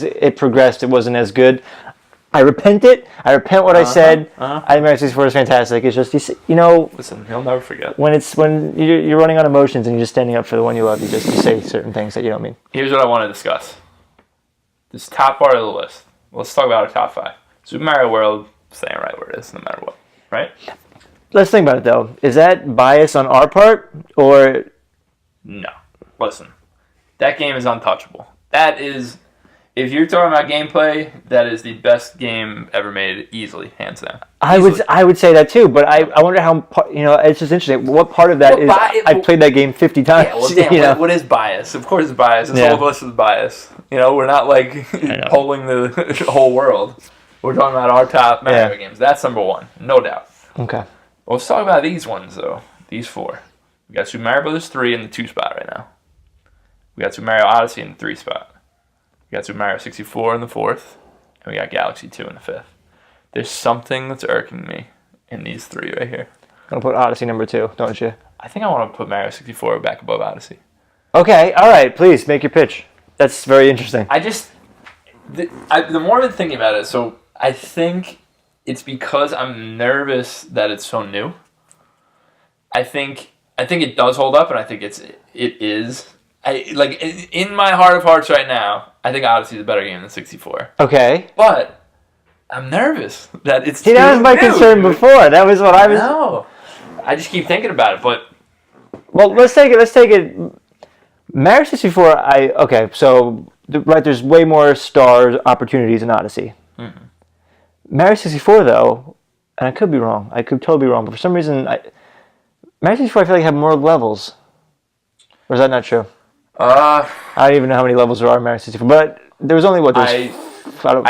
it progressed, it wasn't as good. I repent what I said. I Mario 64 is fantastic. It's just, you know... Listen, he'll never forget. When you're running on emotions and you're just standing up for the one you love, you say certain things that you don't mean. Here's what I want to discuss. This top part of the list. Let's talk about our top 5. Super Mario World, staying right where it is, no matter what. Right? Let's think about it, though. Is that bias on our part, or... No. Listen. That game is untouchable. That is... If you're talking about gameplay, that is the best game ever made, easily, hands down. I would say that, too, but I wonder how... You know, it's just interesting. What part of that is... I've played that game 50 times. Yeah, well, damn, what is bias? Of course it's bias. This whole list is bias. You know, we're not, like, polling the whole world. We're talking about our top Mario games. That's number 1, no doubt. Okay. Well, let's talk about these ones, though. These 4. We got Super Mario Brothers 3 in the 2 spot right now. We got Super Mario Odyssey in the 3 spot. We got Super Mario 64 in the 4th. And we got Galaxy 2 in the 5th. There's something that's irking me in these 3 right here. Gonna put Odyssey number 2, don't you? I think I want to put Mario 64 back above Odyssey. Okay, all right. Please, make your pitch. That's very interesting. The more I've been thinking about it, so I think... It's because I'm nervous that it's so new. I think it does hold up, and I think it is. In my heart of hearts right now, I think Odyssey is a better game than 64. Okay. But I'm nervous that it's. See, that was my concern before. That was what I was. No, I just keep thinking about it, but. Well, let's take it. Mario 64. So there's way more star opportunities in Odyssey. Mm-hmm. Mario 64, though, and I could be wrong. I could totally be wrong, but for some reason, Mario 64, I feel like have more levels. Or is that not true? I don't even know how many levels there are in Mario 64, but there was only, I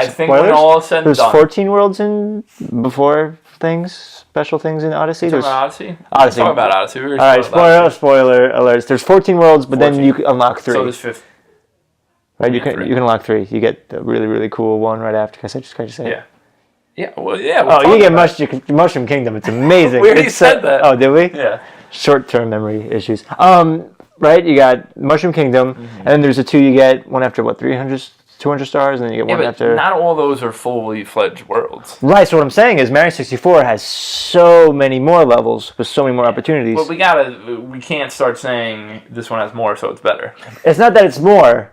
think when all is said and there's done. 14 worlds in before special things in Odyssey? Talking about Odyssey? Odyssey. Talk about Odyssey. We were All right, talking about spoiler alerts. There's 14 worlds, but 14. then you can unlock 3. So there's 5th. Right, you three. can unlock 3. You get the really, really cool one right after. Can I just say it? Yeah. Yeah, well, yeah. Oh, you get Mushroom Kingdom. It's amazing. We already said that. Oh, did we? Yeah. Short-term memory issues. Right, you got Mushroom Kingdom, and then there's the 2 you get, one after, 200 stars, and then you get one but after... not all those are fully fledged worlds. Right, so what I'm saying is Mario 64 has so many more levels with so many more opportunities. But we can't start saying this one has more, so it's better. It's not that it's more,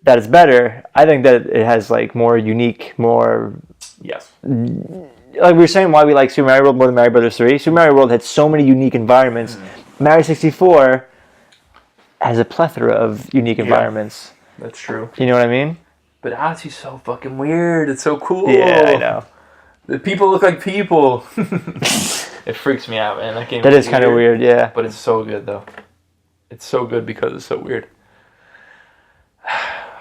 that it's better. I think that it has, like, more unique, more... Yes. Like we were saying, why we like Super Mario World more than Mario Brothers 3. Super Mario World had so many unique environments. Mario 64 has a plethora of unique environments. That's true. You know what I mean? But Odyssey's so fucking weird. It's so cool. Yeah, I know. The people look like people. It freaks me out, man. That is kind of weird, yeah. But it's so good, though. It's so good because it's so weird. I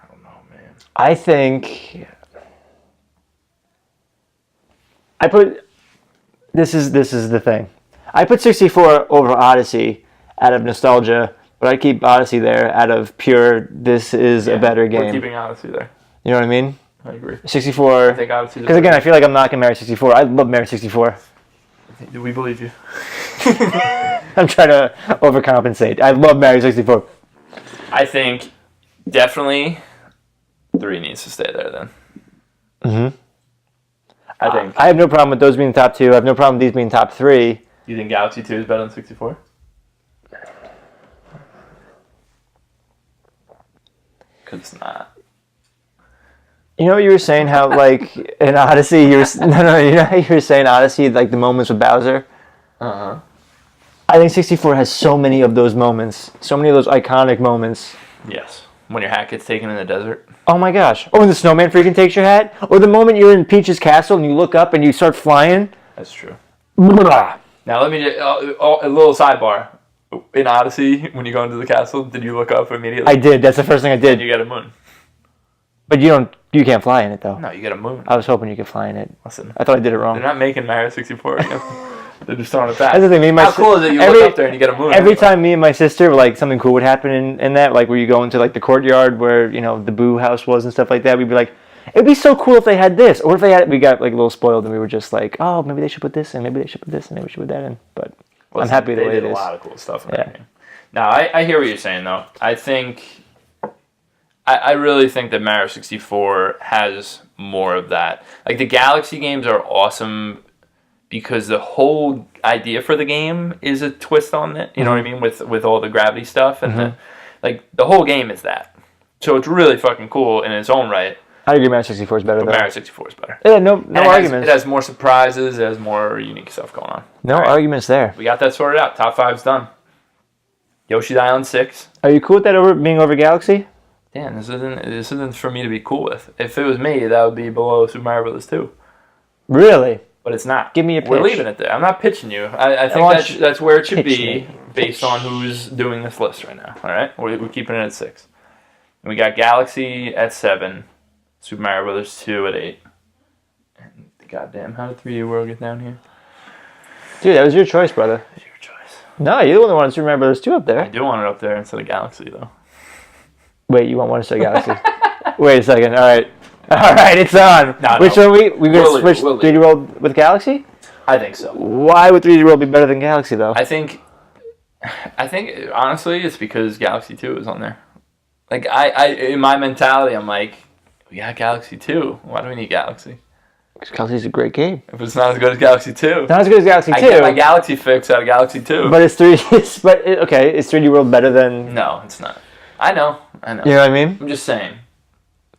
don't know, man. I think... This is the thing. I put 64 over Odyssey out of nostalgia, but I keep Odyssey there out of pure, this is a better game. We're keeping Odyssey there. You know what I mean? I agree. 64. I think Odyssey. Because again, I feel like I'm knocking Mario 64. I love Mario 64. Do we believe you? I'm trying to overcompensate. I love Mario 64. I think definitely 3 needs to stay there then. Mm-hmm. I think. I have no problem with those being top 2. I have no problem with these being top 3. You think Galaxy 2 is better than 64? Because it's not. You know what you were saying, how, like, in Odyssey, you know how you were saying Odyssey, like, the moments with Bowser? Uh-huh. I think 64 has so many of those moments. So many of those iconic moments. Yes. When your hat gets taken in the desert. Oh my gosh. Oh, when the snowman freaking takes your hat? Or the moment you're in Peach's castle and you look up and you start flying? That's true. Blah. Now let me just, a little sidebar. In Odyssey, when you go into the castle, did you look up immediately? I did. That's the first thing I did. And you get a moon. But you can't fly in it, though. No, you get a moon. I was hoping you could fly in it. Listen. I thought I did it wrong. They're not making Mario 64 again. They're just throwing it back. That's the thing. How cool is it? You look up there and you get a moon. Every time me and my sister, like, something cool would happen in that, like, where you go into, like, the courtyard where, you know, the Boo house was and stuff like that, we'd be like, it'd be so cool if they had this. Or if they had, we got, like, a little spoiled and we were just like, oh, maybe they should put this in, maybe they should put this in, maybe we should put that in. But I'm happy the way it is. They did a lot of cool stuff in that game. Now, I hear what you're saying, though. I think... I really think that Mario 64 has more of that. Like, the Galaxy games are awesome because the whole idea for the game is a twist on it. You know what I mean? With all the gravity stuff. And the whole game is that. So it's really fucking cool in its own right. I agree Mario 64 is better, though. Mario 64 is better. Yeah, no arguments. It has more surprises. It has more unique stuff going on. No arguments there. We got that sorted out. Top 5's done. Yoshi's Island 6. Are you cool with that being over Galaxy? Damn, this isn't for me to be cool with. If it was me, that would be below Super Mario Bros. 2. Really? But it's not. Give me a pitch. We're leaving it there. I'm not pitching you. I think that's where it should be based on who's doing this list right now. All right? We're keeping it at 6. And we got Galaxy at 7. Super Mario Bros. 2 at 8. And goddamn, how did 3D World get down here? Dude, that was your choice, brother. It was your choice. No, you're the one that wanted Super Mario Bros. 2 up there. I do want it up there instead of Galaxy, though. Wait, you want one instead of Galaxy? Wait a second. All right, it's on. No, Which one we gonna switch 3D World with Galaxy? I think so. Why would 3D World be better than Galaxy, though? I think honestly, it's because Galaxy 2 is on there. Like I in my mentality, I'm like, we got Galaxy 2. Why do we need Galaxy? Because Galaxy's a great game. If it's not as good as Galaxy 2. Not as good as Galaxy 2. I get my Galaxy fix out of Galaxy 2. But is 3D World better than... No, it's not. I know. You know what I mean? I'm just saying.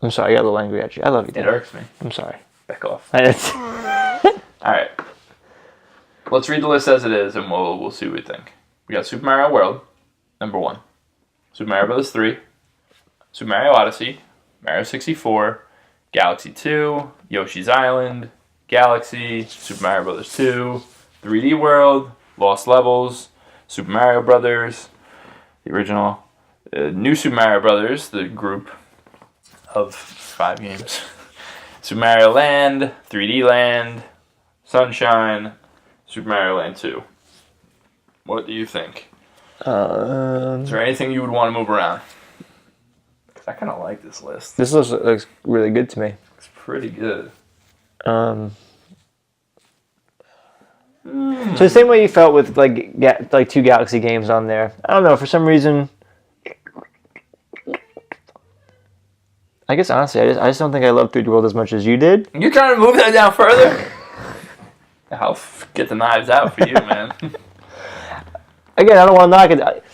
I'm sorry, I got a little angry at you. I love you, It irks me. I'm sorry. Back off. All right. Let's read the list as it is, and we'll see what we think. We got Super Mario World, number 1. Super Mario Bros. 3. Super Mario Odyssey. Mario 64. Galaxy 2. Yoshi's Island. Galaxy. Super Mario Bros. 2. 3D World. Lost Levels. Super Mario Brothers. The original. New Super Mario Brothers, the group of 5 games. Super Mario Land, 3D Land, Sunshine, Super Mario Land 2. What do you think? Is there anything you would want to move around? Because I kind of like this list. This looks really good to me. It's pretty good. So the same way you felt with like 2 Galaxy games on there. I don't know, for some reason. I guess honestly, I just don't think I love 3D World as much as you did. You're trying to move that down further? I'll get the knives out for you, man. Again, I don't want to knock it.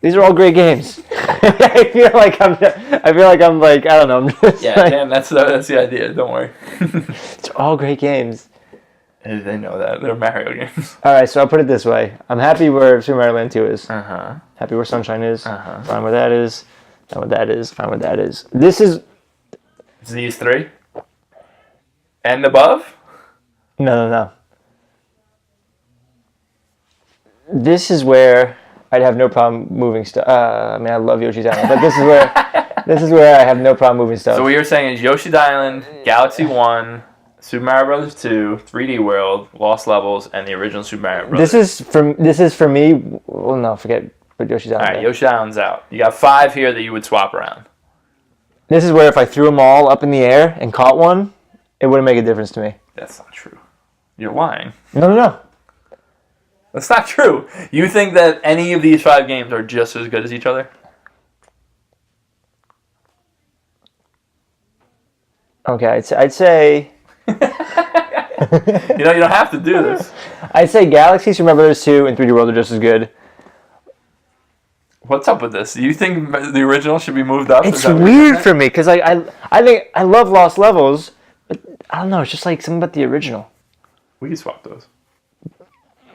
These are all great games. I feel like I'm like, I don't know. I'm just Dan, that's the idea. Don't worry. It's all great games. They know that. They're Mario games. All right, so I'll put it this way. I'm happy where Super Mario Land 2 is. Happy where Sunshine is. Fine where that is. Fine where that is. Fine where that is. This is... It's these 3? And above? No. This is where I'd have no problem moving stuff. I mean, I love Yoshi's Island, but this is where I have no problem moving stuff. So what you're saying is Yoshi's Island, Galaxy 1, Super Mario Brothers 2, 3D World, Lost Levels, and the original Super Mario Brothers. This is for me. Well, no, forget. Put Yoshi's Island. All right, Yoshi's Island's out. You got 5 here that you would swap around. This is where if I threw them all up in the air and caught one, it wouldn't make a difference to me. That's not true. You're lying. No. That's not true. You think that any of these 5 games are just as good as each other? Okay, I'd say... You don't have to do this. I'd say Galaxy, Super Mario Bros. 2, and 3D World are just as good. What's up with this? Do you think the original should be moved up? It's weird for me, because I think I love Lost Levels, but I don't know, it's just like something about the original. We can swap those.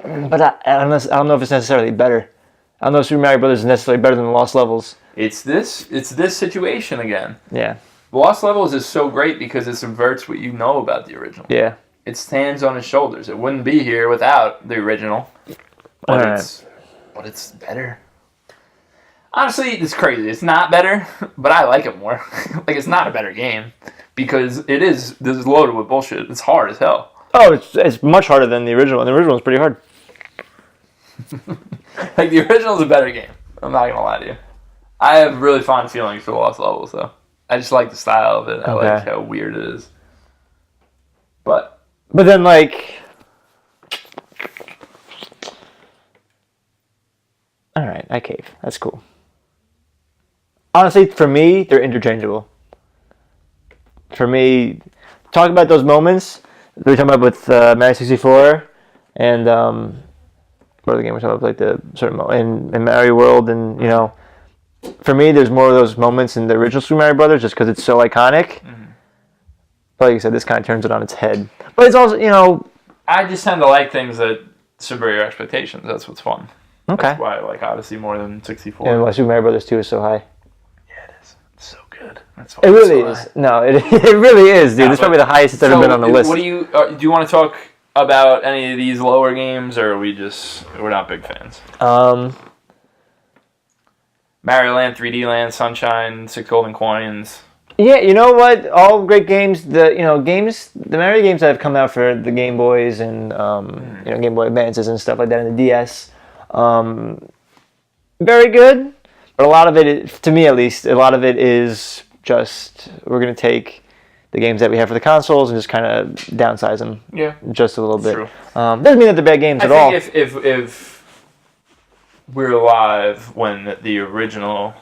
But I don't know if it's necessarily better. I don't know if Super Mario Brothers is necessarily better than the Lost Levels. It's this situation again. Yeah. Lost Levels is so great because it subverts what you know about the original. Yeah. It stands on its shoulders. It wouldn't be here without the original. But it's better. Honestly, it's crazy. It's not better, but I like it more. Like, it's not a better game because this is loaded with bullshit. It's hard as hell. Oh, it's much harder than the original. And the original is pretty hard. Like, the original is a better game. I'm not going to lie to you. I have really fond feelings for Lost Levels, though. I just like the style of it. I like how weird it is. But then, like... Alright, I cave. That's cool. Honestly, for me, they're interchangeable. For me, talk about those moments that we're talking about with Mario 64 and what other game we're talking about, like the sort of in Mario World, and for me, there's more of those moments in the original Super Mario Brothers just because it's so iconic. But like you said, this kind of turns it on its head. But it's also, I just tend to like things that subvert your expectations. That's what's fun. Okay. That's why I like Odyssey more than 64. And why Super Mario Brothers 2 is so high. Yeah, it is. It's so good. That's why It really so is. high. No, it really is, dude. It's probably the highest it's ever been on the list. What do you want to talk about any of these lower games, or are we're not big fans? Mario Land, 3D Land, Sunshine, 6 Golden Coins. Yeah, you know what? All great games. The Mario games that have come out for the Game Boys and Game Boy Advances and stuff like that, and the DS, very good. But a lot of it, to me at least, a lot of it is just we're gonna take the games that we have for the consoles and just kind of downsize them, just a little bit. True. Doesn't mean that they're bad games at all. I think if we're alive when the original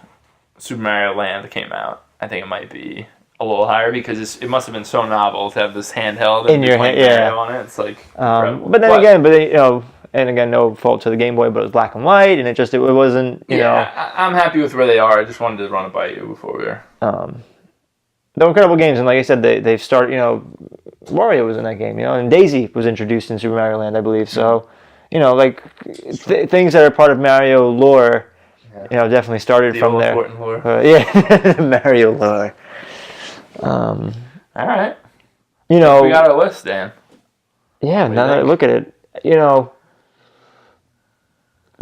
Super Mario Land came out, I think it might be a little higher because it must have been so novel to have this handheld and in your hand, on it. It's like but then and again, no fault to the Game Boy, but it was black and white, and it wasn't. I'm happy with where they are. I just wanted to run it by you before we were. They're incredible games, and like I said, they've started. Wario was in that game, and Daisy was introduced in Super Mario Land, I believe. So, things that are part of Mario lore. Definitely started from there. Lore. Mario lore. All right. We got our list, Dan. Yeah, now that I look at it,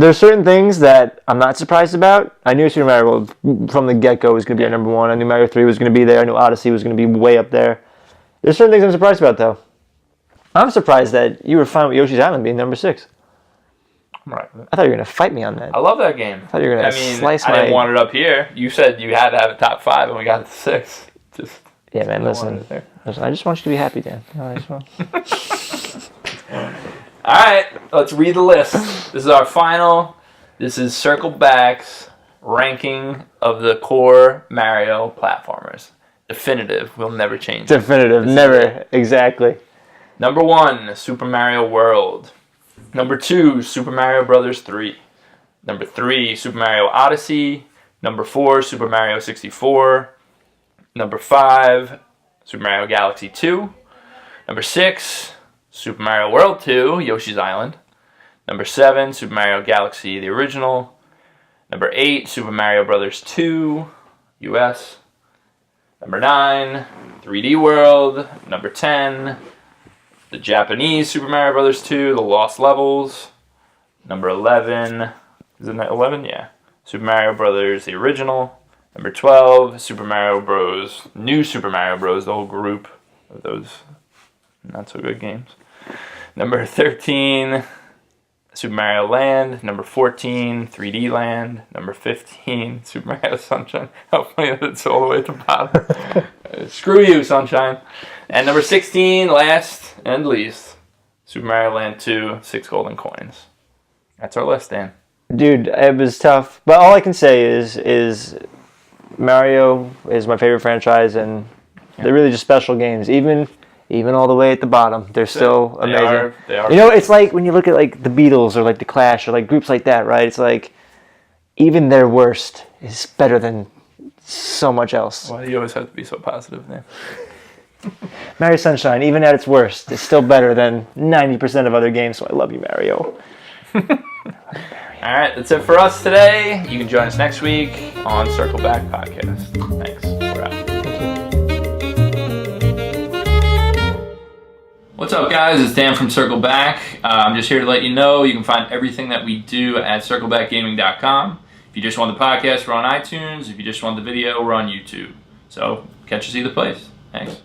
there's certain things that I'm not surprised about. I knew Super Mario World from the get-go was going to be our number one. I knew Mario 3 was going to be there. I knew Odyssey was going to be way up there. There's certain things I'm surprised about, though. I'm surprised that you were fine with Yoshi's Island being number 6. Right. I thought you were going to fight me on that. I love that game. I thought you were going to slice my... I didn't want it up here. You said you had to have a top 5, and we got it to 6. Yeah, man, listen, I just want you to be happy, Dan. All right, let's read the list. This is our final. This is Circle Back's ranking of the core Mario platformers. Definitive. We'll never change. Definitive. Never. Exactly. Number 1, Super Mario World. Number 2, Super Mario Bros. 3. Number 3, Super Mario Odyssey. Number 4, Super Mario 64. Number 5, Super Mario Galaxy 2. Number 6, Super Mario World 2, Yoshi's Island. Number 7, Super Mario Galaxy, the original. Number 8, Super Mario Bros. 2, US. Number 9, 3D World. Number 10, the Japanese Super Mario Bros. 2, The Lost Levels. Number 11, isn't that 11? Yeah. Super Mario Bros. The original. Number 12, Super Mario Bros. New Super Mario Bros. The whole group of those not so good games. Number 13, Super Mario Land. Number 14, 3D Land. Number 15, Super Mario Sunshine. How funny that it's all the way at the bottom. Screw you, Sunshine. And number 16, last and least, Super Mario Land 2, 6 golden coins. That's our list, Dan. Dude, it was tough. But all I can say is Mario is my favorite franchise, and they're really just special games. Even all the way at the bottom, they're still amazing. They are. You know, it's like when you look at like the Beatles or like the Clash or like groups like that, right? It's like even their worst is better than so much else. Why do you always have to be so positive, man? Mario Sunshine, even at its worst, is still better than 90% of other games. So I love you, Mario. All right, that's it for us today. You can join us next week on Circle Back Podcast. Thanks. We're out. What's up, guys? It's Dan from Circle Back. I'm just here to let you know you can find everything that we do at circlebackgaming.com. If you just want the podcast, we're on iTunes. If you just want the video, we're on YouTube. So catch us either place. Thanks.